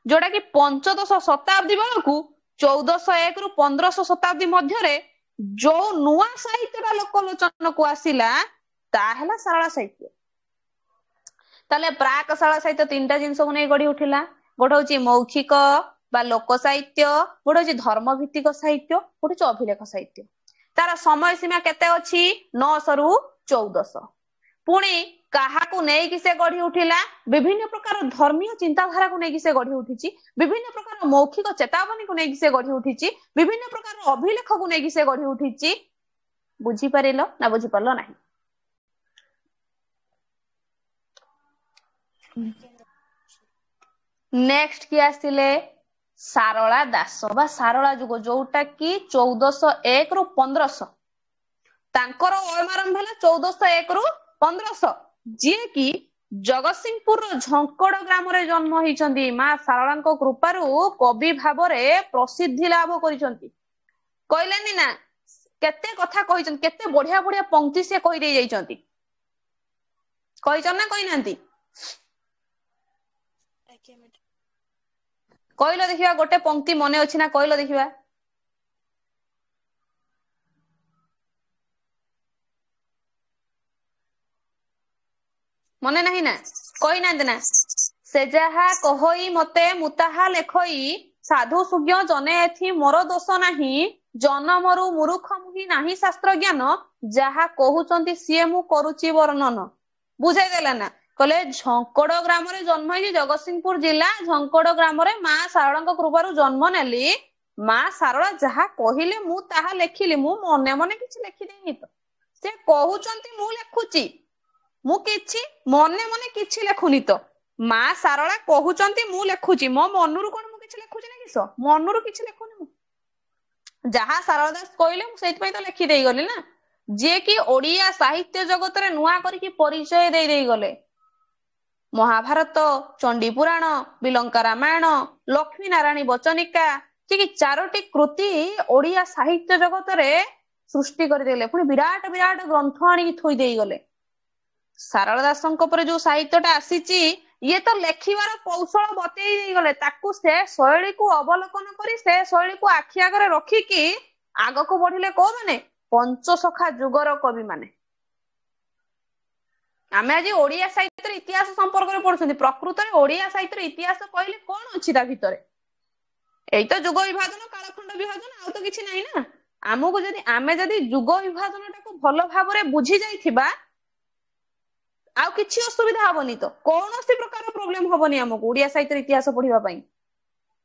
ଯୋଉଟା କି 15ଶ ଶତାବ୍ଦୀ ବେଳକୁ 1401 ରୁ 15ଶ ଶତାବ୍ଦୀ ମଧ୍ୟରେ ଯୋଉ ନୂଆ ସାହିତ୍ୟଟା ଲୋକଲୋଚନକୁ ଆସିଲା ତାହା ହେଲା ସାରଳା ସାହିତ୍ୟ। ତାହେଲେ ପ୍ରାକ ସାରଳା ସାହିତ୍ୟ 3ଟା ଜିନିଷକୁ ନେଇ ଗଢି ଉଠିଲା। ଗୋଟେ ହଉଛି ମୌଖିକ ବା ଲୋକ ସାହିତ୍ୟ, ଗୋଟେ ହଉଛି ଧର୍ମ ଭିତ୍ତିକ ସାହିତ୍ୟ, ଗୋଟେ ହଉଛି ଅଭିଲେଖ ସାହିତ୍ୟ। ତାର ସମୟ ସୀମା କେତେ ଅଛି, 900 ରୁ 1400। ପୁଣି କାହାକୁ ନେଇକି ସେ ଗଢି ଉଠିଲା, ବିଭିନ୍ନ ପ୍ରକାର ଧର୍ମୀୟ ଚିନ୍ତାଧାରାକୁ ନେଇକି ସେ ଗଢି ଉଠିଛି, ବିଭିନ୍ନ ପ୍ରକାର ମୌଖିକ ଚେତାବନୀକୁ ନେଇକି ସେ ଗଢି ଉଠିଛି, ବିଭିନ୍ନ ପ୍ରକାର ଅଭିଲେଖକୁ ନେଇକି ସେ ଗଢି ଉଠିଛି। ବୁଝିପାରିଲ ନା ବୁଝିପାରିଲ ନାହିଁ? ନେକ୍ସଟ କିଏ ଆସିଲେ, ସାରଳା ଦାସ ବା ସାରଳା ଯୁଗ, ଯୋଉଟା କି 1401 ରୁ 1500। ତାଙ୍କର ଓଏମ ଆରମ୍ଭ ହେଲା 1401 ରୁ 1500, ଯିଏ କି ଜଗତସିଂହପୁରର ଝଙ୍କଡ ଗ୍ରାମରେ ଜନ୍ମ ହେଇଛନ୍ତି। ମା ସାରଳାଙ୍କ କୃପାରୁ କବି ଭାବରେ ପ୍ରସିଦ୍ଧି ଲାଭ କରିଛନ୍ତି। କହିଲେନି ନା କେତେ କଥା କହିଛନ୍ତି, କେତେ ବଢିଆ ବଢିଆ ପଙ୍କ୍ତି ସେ କହିଦେଇ ଯାଇଛନ୍ତି। କହିଛନ୍ତି ନା କହିନାହାନ୍ତି? କହିଲ ଦେଖିବା, ଗୋଟେ ପଙ୍କ୍ତି ମନେ ଅଛି ନା କହିଲ ଦେଖିବା। ମନେ ନାହିଁ ନା, କହିନାହାନ୍ତି ନା, ସେ ଯାହା କହଇ ମତେ ମୁଁ ତାହା ଲେଖଇ, ସାଧୁ ସୁଜ୍ଞ ଜନେ ଏଥି ମୋର ଦୋଷ ନାହିଁ, ଜନମରୁ ମୂରୁଖ ମୁହିଁ ନାହିଁ ଶାସ୍ତ୍ର ଜ୍ଞାନ, ଯାହା କହୁଛନ୍ତି ସିଏ ମୁଁ କରୁଛି ବର୍ଣ୍ଣନ। ବୁଝେଇଦେଲା ନା, କହିଲେ ଝଙ୍କଡ ଗ୍ରାମରେ ଜନ୍ମ ହେଇଛି, ଜଗତସିଂହପୁର ଜିଲ୍ଲା ଝଙ୍କଡ ଗ୍ରାମରେ ମା ସାରଳାଙ୍କ କୃପାରୁ ଜନ୍ମ ନେଲି। ମା ସାରଳା ଯାହା କହିଲେ ମୁଁ ତାହା ଲେଖିଲି, ମୁଁ ମନେ ମନେ କିଛି ଲେଖିଦେଇନି ତ, ସେ କହୁଛନ୍ତି ମୁଁ ଲେଖୁଛି, ମୁଁ କିଛି ମନେ ମନେ କିଛି ଲେଖୁନି ତ, ମା ସାରଳା କହୁଛନ୍ତି ମୁଁ ଲେଖୁଛି, ମୋ ମନରୁ କଣ ମୁଁ କିଛି ଲେଖୁଛି ନା କିସ, ମନରୁ କିଛି ଲେଖୁନି ମୁଁ, ଯାହା ସାରଳା ଦାସ କହିଲେ ମୁଁ ସେଇଥିପାଇଁ ତ ଲେଖି ଦେଇଗଲି ନା। ଯିଏ କି ଓଡିଆ ସାହିତ୍ୟ ଜଗତରେ ନୂଆ କରିକି ପରିଚୟ ଦେଇ ଗଲେ। ମହାଭାରତ, ଚଣ୍ଡୀ ପୁରାଣ, ବିଲଙ୍କା ରାମାୟଣ, ଲକ୍ଷ୍ମୀ ନାରାୟଣୀ ବଚନିକା, ଯେ କି 4ଟି କୃତି ଓଡିଆ ସାହିତ୍ୟ ଜଗତରେ ସୃଷ୍ଟି କରିଦେଲେ, ପୁଣି ବିରାଟ ବିରାଟ ଗ୍ରନ୍ଥ ଆଣିକି ଥୋଇ ଦେଇଗଲେ। ସାରଳା ଦାସଙ୍କ ପରେ ଯୋଉ ସାହିତ୍ୟଟା ଆସିଛି, ଇଏ ତ ଲେଖିବାର କୌଶଳ ବତେଇ ଦେଇଗଲେ, ତାକୁ ସେ ଶୈଳୀକୁ ଅବଲୋକନ କରି ସେ ଶୈଳୀକୁ ଆଖି ଆଗରେ ରଖିକି ଆଗକୁ ବଢିଲେ କୋଉମାନେ, ପଞ୍ଚସଖା ଯୁଗର କବି ମାନେ। ଆମେ ଆଜି ଓଡିଆ ସାହିତ୍ୟର ଇତିହାସ ସମ୍ପର୍କରେ ପଢୁଛନ୍ତି, ପ୍ରକୃତରେ ଓଡିଆ ସାହିତ୍ୟର ଇତିହାସ କହିଲେ କଣ ଅଛି ତା ଭିତରେ, ଏଇ ତ ଯୁଗ ବିଭାଜନ କାଳଖଣ୍ଡ ବିଭାଜନ, ଆଉ ତ କିଛି ନାହିଁ ନା। ଆମକୁ ଯଦି ଆମେ ଯଦି ଯୁଗ ବିଭାଜନଟାକୁ ଭଲ ଭାବରେ ବୁଝି ଯାଇଥିବା ଆଉ କିଛି ଅସୁବିଧା ହବନି, ତ କୌଣସି ପ୍ରକାର ପ୍ରୋବ୍ଲେମ ହବନି ଆମକୁ ଓଡିଆ ସାହିତ୍ୟ ଇତିହାସ ପଢିବା ପାଇଁ।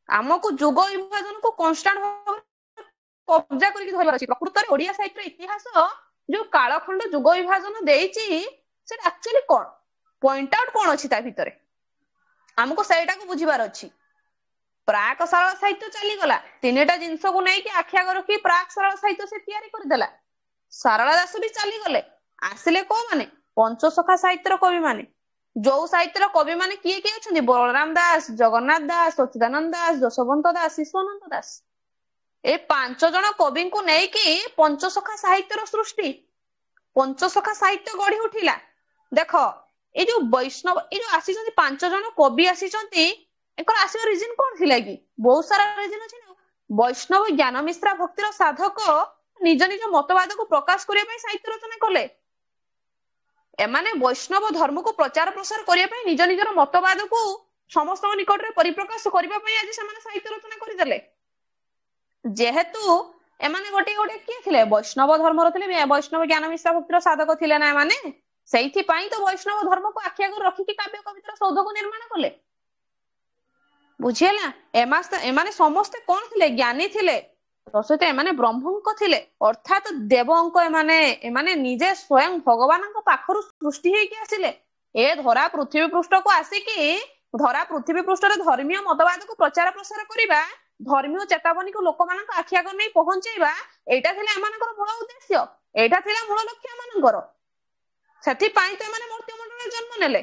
ଆମକୁ ଯୁଗ ବିଭାଜନକୁ କନଷ୍ଟାଣ୍ଟ ଭାବରେ କବ୍ଜା କରିକି ଧରିବାର ଅଛି। ପ୍ରକୃତରେ ଓଡିଆ ସାହିତ୍ୟ ଇତିହାସ ଯୋଉ କାଳଖଣ୍ଡ ଯୁଗ ବିଭାଜନ ଦେଇଛି ସେଟା ଆକ୍ଚୁଆଲି କଣ, ପଏଣ୍ଟ ଆଉଟ କଣ ଅଛି ତା ଭିତରେ, ଆମକୁ ସେଇଟାକୁ ବୁଝିବାର ଅଛି। ପ୍ରାକ ଶାରଳ ସାହିତ୍ୟ ଚାଲିଗଲା, ତିନିଟା ଜିନିଷକୁ ନେଇକି ଆଖି ଆଗ ରଖି ପ୍ରାକ ଶାରଳ ସାହିତ୍ୟ ସେ ତିଆରି କରିଦେଲା। ସାରଳା ଦାସ ବି ଚାଲିଗଲେ, ଆସିଲେ କୋଉମାନେ, ପଞ୍ଚସଖା ସାହିତ୍ୟର କବି ମାନେ। ଯୋଉ ସାହିତ୍ୟର କବି ମାନେ କିଏ କିଏ ଅଛନ୍ତି, ବଳରାମ ଦାସ, ଜଗନ୍ନାଥ ଦାସ, ସଚିଦାନନ୍ଦ ଦାସ, ଯଶୋବନ୍ତ ଦାସ, ଶିଶୁଅନନ୍ତ ଦାସ। ଏ 5 ଜଣ କବିଙ୍କୁ ନେଇକି ପଞ୍ଚସଖା ସାହିତ୍ୟର ସୃଷ୍ଟି, ପଞ୍ଚସଖା ସାହିତ୍ୟ ଗଢି ଉଠିଲା। ଦେଖ ଏଇ ଯୋଉ ବୈଷ୍ଣବ, ଏଇ ଯୋଉ ଆସିଛନ୍ତି 5 ଜଣ କବି ଆସିଛନ୍ତି, ଏଙ୍କର ଆସିବା ରିଜିନ କଣ ଥିଲା କି, ବହୁତ ସାରା ରିଜିନ ଅଛି ନା। ବୈଷ୍ଣବ ଜ୍ଞାନ ମିଶ୍ରା ଭକ୍ତିର ସାଧକ ନିଜ ନିଜ ମତବାଦକୁ ପ୍ରକାଶ କରିବା ପାଇଁ ସାହିତ୍ୟ ରଚନା କଲେ। ଏମାନେ ବୈଷ୍ଣବ ଧର୍ମକୁ ପ୍ରଚାର ପ୍ରସାର କରିବା ପାଇଁ ନିଜ ନିଜର ମତବାଦକୁ ସମସ୍ତଙ୍କ ନିକଟରେ ପରିପ୍ରକାଶ କରିବା ପାଇଁ ଆଜି ସେମାନେ ସାହିତ୍ୟ ରଚନା କରିଦେଲେ। ଯେହେତୁ ଏମାନେ ଗୋଟେ ଗୋଟେ କିଏ ଥିଲେ, ବୈଷ୍ଣବ ଧର୍ମର ଥିଲେ, ବୈଷ୍ଣବ ଜ୍ଞାନ ମିଶ୍ରା ଭକ୍ତିର ସାଧକ ଥିଲେ ନା ଏମାନେ। ସେଇଥିପାଇଁ ତ ବୈଷ୍ଣବ ଧର୍ମକୁ ଆଖି ଆଗରେ ରଖିକି କାବ୍ୟ କବିତାର ସୌଧକୁ ନିର୍ମାଣ କଲେ। ବୁଝିହେଲା, ଏମାନେ ସମସ୍ତେ କଣ ଥିଲେ, ଜ୍ଞାନୀ ଥିଲେ, ସହିତ ଏମାନେ ବ୍ରହ୍ମଙ୍କ ଥିଲେ, ଅର୍ଥାତ ଦେବଙ୍କ। ଏମାନେ ନିଜେ ସ୍ୱୟଂ ଭଗବାନଙ୍କ ପାଖରୁ ସୃଷ୍ଟି ହେଇକି ଆସିଲେ। ଏ ଧରା ପୃଥିବୀ ପୃଷ୍ଠକୁ ଆସିକି ଧରା ପୃଥିବୀ ପୃଷ୍ଠରେ ଧର୍ମୀୟ ମତବାଦକୁ ପ୍ରଚାର ପ୍ରସାର କରିବା, ଧର୍ମୀୟ ଚେତାବନୀକୁ ଲୋକମାନଙ୍କ ଆଖି ଆଗରେ ନେଇ ପହଞ୍ଚେଇବା, ଏଇଟା ଥିଲା ଏମାନଙ୍କର ମୂଳ ଉଦ୍ଦେଶ୍ୟ, ଏଇଟା ଥିଲା ମୂଳ ଲକ୍ଷ୍ୟ ଏମାନଙ୍କର। ସେଥିପାଇଁ ତ ଏମାନେ ମୂର୍ତ୍ତିମଣ୍ଡଳରେ ଜନ୍ମ ନେଲେ,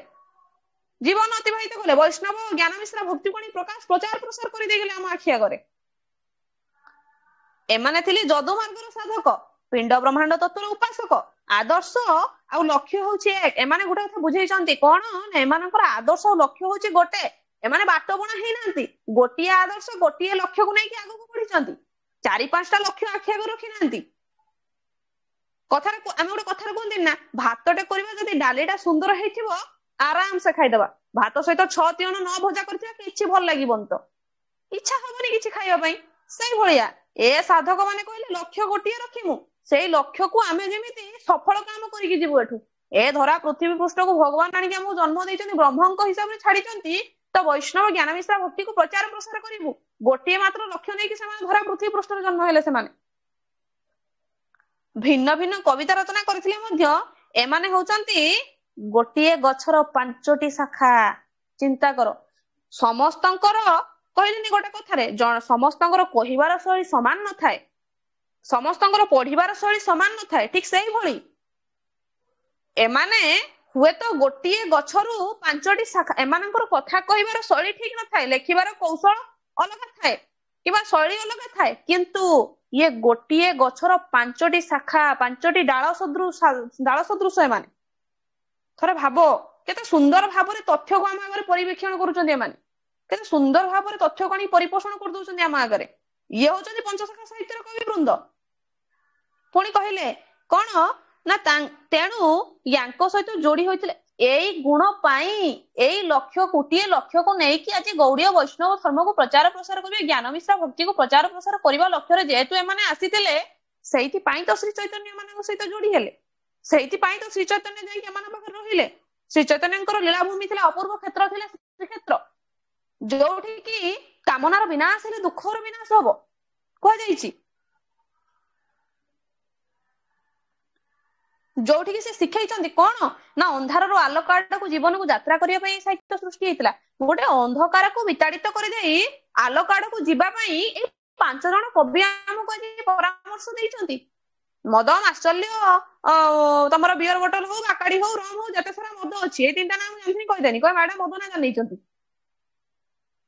ଜୀବନ ଅତିବାହିତ କଲେ, ବୈଷ୍ଣବ ଜ୍ଞାନ ମିଶ୍ରା ଭକ୍ତିକୁ ଆଣି ପ୍ରଚାର ପ୍ରସାର କରିଦେଇଗଲେ ଆମ ଆଖି ଆଗରେ। ଏମାନେ ଥିଲେ ଯଦୁମାର୍ଗର ସାଧକ, ପିଣ୍ଡ ବ୍ରହ୍ମାଣ୍ଡ ତତ୍ତ୍ୱର ଉପାସକ। ଆଦର୍ଶ ଆଉ ଲକ୍ଷ୍ୟ ହଉଛି ଏକ। ଏମାନେ ଗୋଟେ କଥା ବୁଝେଇଛନ୍ତି କଣ ନା, ଏମାନଙ୍କର ଆଦର୍ଶ ଆଉ ଲକ୍ଷ୍ୟ ହଉଛି ଗୋଟେ। ଏମାନେ ବାଟ ବୁଣା ହେଇନାହାନ୍ତି, ଗୋଟିଏ ଆଦର୍ଶ ଗୋଟିଏ ଲକ୍ଷ୍ୟକୁ ନେଇକି ଆଗକୁ ବଢିଛନ୍ତି, 4-5ଟା ଲକ୍ଷ୍ୟ ଆଖି ଆଗରେ ରଖିନାହାନ୍ତି। ଆମେ ଗୋଟେ କଥାରେ କୁହନ୍ତି ନା, ଭାତଟେ କରିବା ଯଦି ଡାଲିଟା ସୁନ୍ଦର ହେଇଥିବ ଆରାମସେ ଖାଇଦବା, ଭାତ ସହିତ 6 ତିଅଣ 9 ଭଜା କରିଥିବା କିଛି ଭଲ ଲାଗିବନି, ତ ଇଚ୍ଛା ହବନି କିଛି ଖାଇବା ପାଇଁ। ସେଇଭଳିଆ ଏ ସାଧକ ମାନେ କହିଲେ ଲକ୍ଷ୍ୟ ଗୋଟିଏ ରଖିମୁ, ସେଇ ଲକ୍ଷ୍ୟକୁ ଆମେ ଯେମିତି ସଫଳ କାମ କରିକି ଯିବୁ। ଏଠୁ ଏ ଧରା ପୃଥିବୀ ପୃଷ୍ଠକୁ ଭଗବାନ ଆଣିକି ଆମକୁ ଜନ୍ମ ଦେଇଛନ୍ତି, ବ୍ରହ୍ମଙ୍କ ହିସାବରେ ଛାଡିଛନ୍ତି, ତ ବୈଷ୍ଣବ ଜ୍ଞାନ ମିଶ୍ରା ଭକ୍ତିକୁ ପ୍ରଚାର ପ୍ରସାର କରିବୁ, ଗୋଟିଏ ମାତ୍ର ଲକ୍ଷ୍ୟ ନେଇକି ସେମାନେ ଧରା ପୃଥିବୀ ପୃଷ୍ଠରେ ଜନ୍ମ ହେଲେ। ସେମାନେ ଭିନ୍ନ ଭିନ୍ନ କବିତା ରଚନା କରିଥିଲେ ମଧ୍ୟ ଏମାନେ ହଉଛନ୍ତି ଗୋଟିଏ ଗଛର 5ଟି ଶାଖା। ଚିନ୍ତା କର, ସମସ୍ତଙ୍କର କହିଲେନି ଗୋଟେ କଥାରେ, ସମସ୍ତଙ୍କର କହିବାର ଶୈଳୀ ସମାନ ନଥାଏ, ସମସ୍ତଙ୍କର ପଢିବାର ଶୈଳୀ ସମାନ ନଥାଏ, ଠିକ ସେଇଭଳି ଏମାନେ ହୁଏତ ଗୋଟିଏ ଗଛରୁ 5ଟି ଶାଖା, ଏମାନଙ୍କର କଥା କହିବାର ଶୈଳୀ ଠିକ ନଥାଏ, ଲେଖିବାର କୌଶଳ ଅଲଗା ଥାଏ କିମ୍ବା ଶୈଳୀ ଅଲଗା ଥାଏ, କିନ୍ତୁ ଇଏ ଗୋଟିଏ ଗଛର 5ଟି ଶାଖା, 5ଟି ଡାଳ ସଦୃଶ ଏମାନେ। ଥରେ ଭାବ କେତେ ସୁନ୍ଦର ଭାବରେ ତଥ୍ୟକୁ ଆମ ଆଗରେ ପରିବେକ୍ଷଣ କରୁଛନ୍ତି ଏମାନେ, କେତେ ସୁନ୍ଦର ଭାବରେ ତଥ୍ୟକୁ ଆଣି ପରିପୋଷଣ କରିଦଉଛନ୍ତି ଆମ ଆଗରେ। ଇଏ ହଉଛନ୍ତି ପଞ୍ଚସଖା ସାହିତ୍ୟର କବି ବୃନ୍ଦ। ପୁଣି କହିଲେ କଣ ନା, ତେଣୁ ୟାଙ୍କ ସହିତ ଯୋଡି ହୋଇଥିଲେ ଏଇ ଗୁଣ ପାଇଁ, ଏଇ ଲକ୍ଷ୍ୟ, ଗୋଟିଏ ଲକ୍ଷ୍ୟକୁ ନେଇକି ଆଜି ଗୌଡୀୟ ବୈଷ୍ଣବ ଧର୍ମକୁ ପ୍ରଚାର ପ୍ରସାର କରିବେ, ଜ୍ଞାନ ମିଶ୍ରା ଭକ୍ତିକୁ ପ୍ରଚାର ପ୍ରସାର କରିବା ଲକ୍ଷ୍ୟରେ ଯେହେତୁ ଏମାନେ ଆସିଥିଲେ, ସେଇଥିପାଇଁ ତ ଶ୍ରୀ ଚୈତନ୍ୟ ମାନଙ୍କ ସହିତ ଯୋଡି ହେଲେ, ସେଇଥିପାଇଁ ତ ଶ୍ରୀ ଚୈତନ୍ୟ ଯାଇକି ଏମାନଙ୍କ ପାଖରେ ରହିଲେ। ଶ୍ରୀ ଚୈତନ୍ୟଙ୍କର ଲୀଳାଭୂମି ଥିଲା, ଅପୂର୍ବ କ୍ଷେତ୍ର ଥିଲା ଶ୍ରୀକ୍ଷେତ୍ର, ଯୋଉଠି କି କାମନାର ବିନାଶ ହେଲେ ଦୁଃଖର ବିନାଶ ହବ କୁହାଯାଇଛି, ଯୋଉଠିକି ସେ ଶିଖେଇଛନ୍ତି କଣ ନା, ଅନ୍ଧାରରୁ ଆଲୋକ ଆଡକୁ ଜୀବନକୁ ଯାତ୍ରା କରିବା ପାଇଁ ସାହିତ୍ୟ ସୃଷ୍ଟି ହେଇଥିଲା। ଗୋଟେ ଅନ୍ଧକାରକୁ ବିତାଡିତ କରିଦେଇ ଆଲୋକ ଆଡକୁ ଯିବା ପାଇଁ ଏଇ 5 ଜଣ କବି ଆମକୁ ଆଜି ପରାମର୍ଶ ଦେଇଛନ୍ତି। ମଦ ମାଶ୍ଚଲ୍ୟ, ତମର ବିୟର ବୋଟଲ ହଉ, ବାକାଡି ହଉ, ରମ ହଉ, ଯେତେ ସାରା ମଦ ଅଛି, ଏଇ 3ଟା ନାଁ ମୁଁ ଜାଣିନି କହିଦେନି, କହ ମ୍ୟାଡାମ ମଦ ନା ଜାଣିଛନ୍ତି।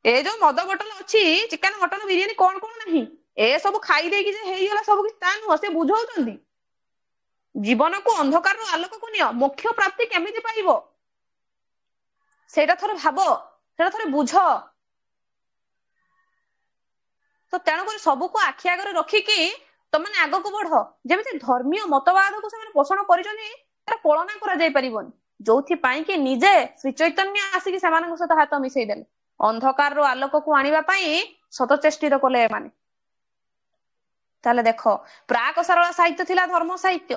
ଏ ଯୋଉ ମଦ ବୋଟଲ ଅଛି, ଚିକେନ ମଟନ ବିରିୟାନୀ କଣ କଣ ନାହିଁ, ଏ ସବୁ ଖାଇ ଦେଇକି ଯେ ହେଇଗଲା ସବୁ କିଛି, ତା ନୁହଁ, ସେ ବୁଝଉଛନ୍ତି ଜୀବନକୁ ଅନ୍ଧକାରରୁ ଆଲୋକକୁ ନିଅ, ମୋକ୍ଷ ପ୍ରାପ୍ତି କେମିତି ପାଇବ ସେଇଟା ଥରେ ଭାବ, ସେଇଟା ଥରେ ବୁଝ। ତ ତେଣୁକରି ସବୁକୁ ଆଖି ଆଗରେ ରଖିକି ତମାନେ ଆଗକୁ ବଢ, ଯେମିତି ଧର୍ମୀୟ ମତବାଦକୁ ସେମାନେ ପୋଷଣ କରିଛନ୍ତି, ତାର କଳନା କରାଯାଇ ପାରିବନି। ଯୋଉଥିପାଇଁ କି ନିଜେ ଶ୍ରୀ ଚୈତନ୍ୟ ଆସିକି ସେମାନଙ୍କ ସହିତ ହାତ ମିଶେଇ ଦେଲେ, ଅନ୍ଧକାରରୁ ଆଲୋକକୁ ଆଣିବା ପାଇଁ ଶତଚେଷ୍ଟିତ କଲେ ଏମାନେ। ତାହେଲେ ଦେଖ, ପ୍ରାକ ସାରଳା ସାହିତ୍ୟ ଥିଲା ଧର୍ମ ସାହିତ୍ୟ,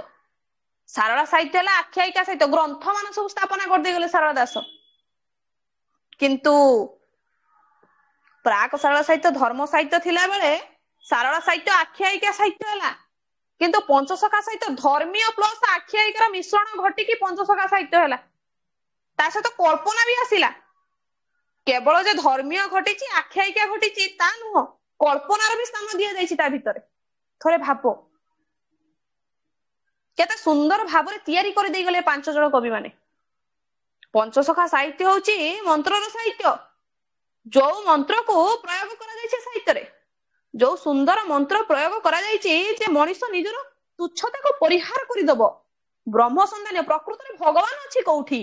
ସାରଳା ସାହିତ୍ୟ ହେଲା ଆଖ୍ୟାୟିକା ସାହିତ୍ୟ, ଗ୍ରନ୍ଥ ମାନ ସବୁ ସ୍ଥାପନା କରିଦେଇଗଲେ ସାରଳା ଦାସ। କିନ୍ତୁ ପ୍ରାକ ସାରଳା ସାହିତ୍ୟ ଧର୍ମ ସାହିତ୍ୟ ଥିଲା ବେଳେ ସାରଳା ସାହିତ୍ୟ ଆଖ୍ୟାୟିକା ସାହିତ୍ୟ ହେଲା। କିନ୍ତୁ ପଞ୍ଚସଖା ସାହିତ୍ୟ ଧର୍ମୀୟ ପ୍ଲସ ଆଖ୍ୟାୟିକାର ମିଶ୍ରଣ ଘଟିକି ପଞ୍ଚସଖା ସାହିତ୍ୟ ହେଲା। ତା ସହିତ କଳ୍ପନା ବି ଆସିଲା। କେବଳ ଯେ ଧର୍ମୀୟ ଘଟିଛି ଆଖ୍ୟାୟିକା ଘଟିଛି ତା ନୁହଁ, କଳ୍ପନାର ବି ସ୍ଥାନ ଦିଆଯାଇଛି ତା ଭିତରେ। ଥରେ ଭାବ, କେତେ ସୁନ୍ଦର ଭାବରେ ତିଆରି କରିଦେଇଗଲେ 5 ଜଣ କବି ମାନେ। ପଞ୍ଚସଖା ସାହିତ୍ୟ ହଉଛି ମନ୍ତ୍ରର ସାହିତ୍ୟ। ଯୋଉ ମନ୍ତ୍ରକୁ ପ୍ରୟୋଗ କରାଯାଇଛି ସାହିତ୍ୟରେ, ଯୋଉ ସୁନ୍ଦର ମନ୍ତ୍ର ପ୍ରୟୋଗ କରାଯାଇଛି ଯେ ମଣିଷ ନିଜର ତୁଚ୍ଛତାକୁ ପରିହାର କରିଦବ। ବ୍ରହ୍ମ ସନ୍ଧାନୀୟ ପ୍ରକୃତରେ ଭଗବାନ ଅଛି କୋଉଠି?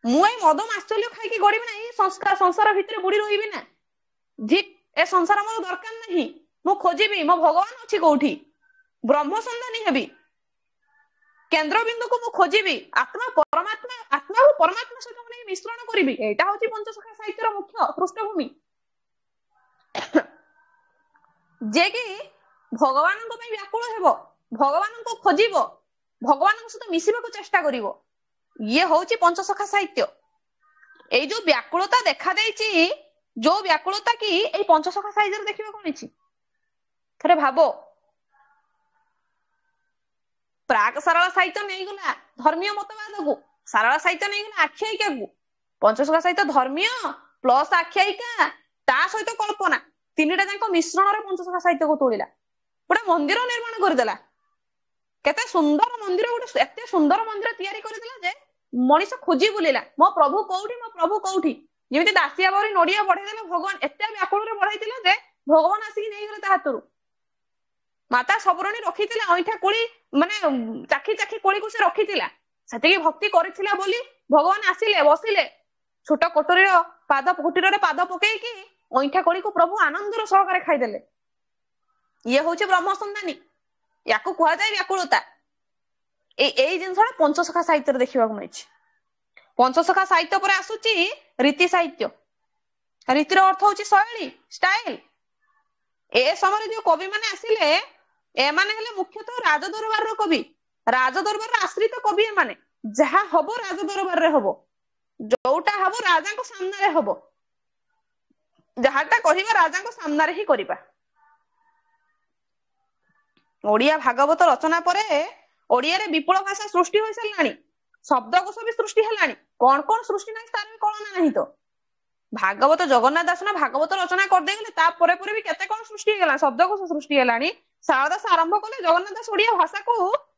ମୁଁ ଏଇ ମଦ ମାଶ୍ଚଲ୍ୟ ଖାଇକି ଗଡିବି ନା, ଏଇ ସଂସାର ଭିତରେ ବୁଡି ରହିବି ନା, ଧିକ୍ ଏ ସଂସାର ମୋର ଦରକାର ନାହିଁ, ମୁଁ ଖୋଜିବି ମୋ ଭଗବାନ ଅଛି କୋଉଠି, ବ୍ରହ୍ମ ସନ୍ଧାନୀ ହେବି, କେନ୍ଦ୍ରବିନ୍ଦୁକୁ ମୁଁ ଖୋଜିବି, ଆତ୍ମାକୁ ପରମାତ୍ମା ସହିତ ନେଇ ମିଶ୍ରଣ କରିବି। ଏଇଟା ହଉଛି ପଞ୍ଚସଖା ସାହିତ୍ୟର ମୁଖ୍ୟ ପୃଷ୍ଠଭୂମି। ଯେ କି ଭଗବାନଙ୍କ ପାଇଁ ବ୍ୟାକୁଳ ହେବ, ଭଗବାନଙ୍କୁ ଖୋଜିବ, ଭଗବାନଙ୍କ ସହିତ ମିଶିବାକୁ ଚେଷ୍ଟା କରିବ। ଇଏ ହଉଛି ପଞ୍ଚସଖା ସାହିତ୍ୟ। ଏଇ ଯୋଉ ବ୍ୟାକୁଳତା ଦେଖା ଦେଇଛି, ଯୋଉ ବ୍ୟାକୁଳତା କି ଏଇ ପଞ୍ଚସଖା ସାହିତ୍ୟରେ ଦେଖିବାକୁ ମିଳିଛି। ଥରେ ଭାବ, ପ୍ରାକ ସାରଳା ସାହିତ୍ୟ ନେଇଗଲା ଧର୍ମୀୟ ମତବାଦକୁ, ସାରଳା ସାହିତ୍ୟ ନେଇଗଲା ଆଖ୍ୟାୟିକାକୁ, ପଞ୍ଚସଖା ସାହିତ୍ୟ ଧର୍ମୀୟ ପ୍ଲସ ଆଖ୍ୟାୟିକା ତା ସହିତ କଳ୍ପନା, ତିନିଟା ଯାକ ମିଶ୍ରଣରେ ପଞ୍ଚସଖା ସାହିତ୍ୟକୁ ତୋଳିଲା। ଗୋଟେ ମନ୍ଦିର ନିର୍ମାଣ କରିଦେଲା। କେତେ ସୁନ୍ଦର ମନ୍ଦିର, ଗୋଟେ ଏତେ ସୁନ୍ଦର ମନ୍ଦିର ତିଆରି କରିଦେଲା ଯେ ମଣିଷ ଖୋଜି ବୁଲିଲା, ମୋ ପ୍ରଭୁ କୋଉଠି, ମୋ ପ୍ରଭୁ କୋଉଠି। ଯେମିତି ଦାସିଆ ବାଉରୀ ନଡିଆ ବଢେଇଦେଲେ, ଭଗବାନ ଏତେ ବ୍ୟାକୁଳରେ ବଢେଇଥିଲେ ଯେ ଭଗବାନ ଆସିକି ନେଇଗଲେ ତା ହାତରୁ। ମାତା ସବୁରଣୀ ରଖିଥିଲା ଅଇଁଠା କୋଳି, ମାନେ ଚାଖି ଚାଖି କୋଳିକୁ ସେ ରଖିଥିଲା। ସେତିକି ଭକ୍ତି କରିଥିଲା ବୋଲି ଭଗବାନ ଆସିଲେ, ବସିଲେ ଛୋଟ କୋଟରୀର କୁଟୀରରେ ପାଦ ପକେଇକି ଅଇଁଠା କୋଳିକୁ ପ୍ରଭୁ ଆନନ୍ଦର ସହକାରେ ଖାଇଦେଲେ। ଇଏ ହଉଛି ବ୍ରହ୍ମ ସନ୍ଧାନୀ, ୟାକୁ କୁହାଯାଏ ବ୍ୟାକୁଳତା। ଏଇ ଜିନିଷଟା ପଞ୍ଚସଖା ସାହିତ୍ୟରେ ଦେଖିବାକୁ ମିଳିଛି। ପଞ୍ଚସଖା ସାହିତ୍ୟ ପରେ ଆସୁଛି ରୀତି ସାହିତ୍ୟ। ରୀତିର ଅର୍ଥ ହଉଛି ଶୈଳୀ, ଷ୍ଟାଇଲ। ଏ ସମୟରେ ଯୋଉ କବି ମାନେ ଆସିଲେ, ଏମାନେ ହେଲେ ମୁଖ୍ୟତଃ ରାଜଦରବାରର କବି, ରାଜଦରବାରର ଆଶ୍ରିତ କବି। ଏମାନେ ଯାହା ହବ ରାଜଦରବାରରେ ହବ, ଯୋଉଟା ହବ ରାଜାଙ୍କ ସାମ୍ନାରେ ହବ, ଯାହାଟା କହିବା ରାଜାଙ୍କ ସାମ୍ନାରେ ହିଁ କରିବା। ଓଡିଆ ଭାଗବତ ରଚନା ପରେ ଓଡିଆରେ ବିପୁଳ ଭାଷା ସୃଷ୍ଟି ହୋଇସାରିଲାଣି, ଶବ୍ଦକୋଷ ବି ସୃଷ୍ଟି ହେଲାଣି। କଣ କଣ ସୃଷ୍ଟି ନାହିଁ ତାର ବି କଳନା ନାହିଁ ତ। ଭାଗବତ ଜଗନ୍ନାଥ ଦାସ ନା ଭାଗବତ ରଚନା କରିଦେଇଗଲେ, ତାପରେ ପରେ ବି କେତେ କଣ ସୃଷ୍ଟି ହେଇଗଲା, ଶବ୍ଦକୋଷ ସୃଷ୍ଟି ହେଲାଣି। ଶାରଳା ଦାସ ଆରମ୍ଭ କଲେ, ଜଗନ୍ନାଥ ଦାସ ଓଡିଆ ଭାଷାକୁ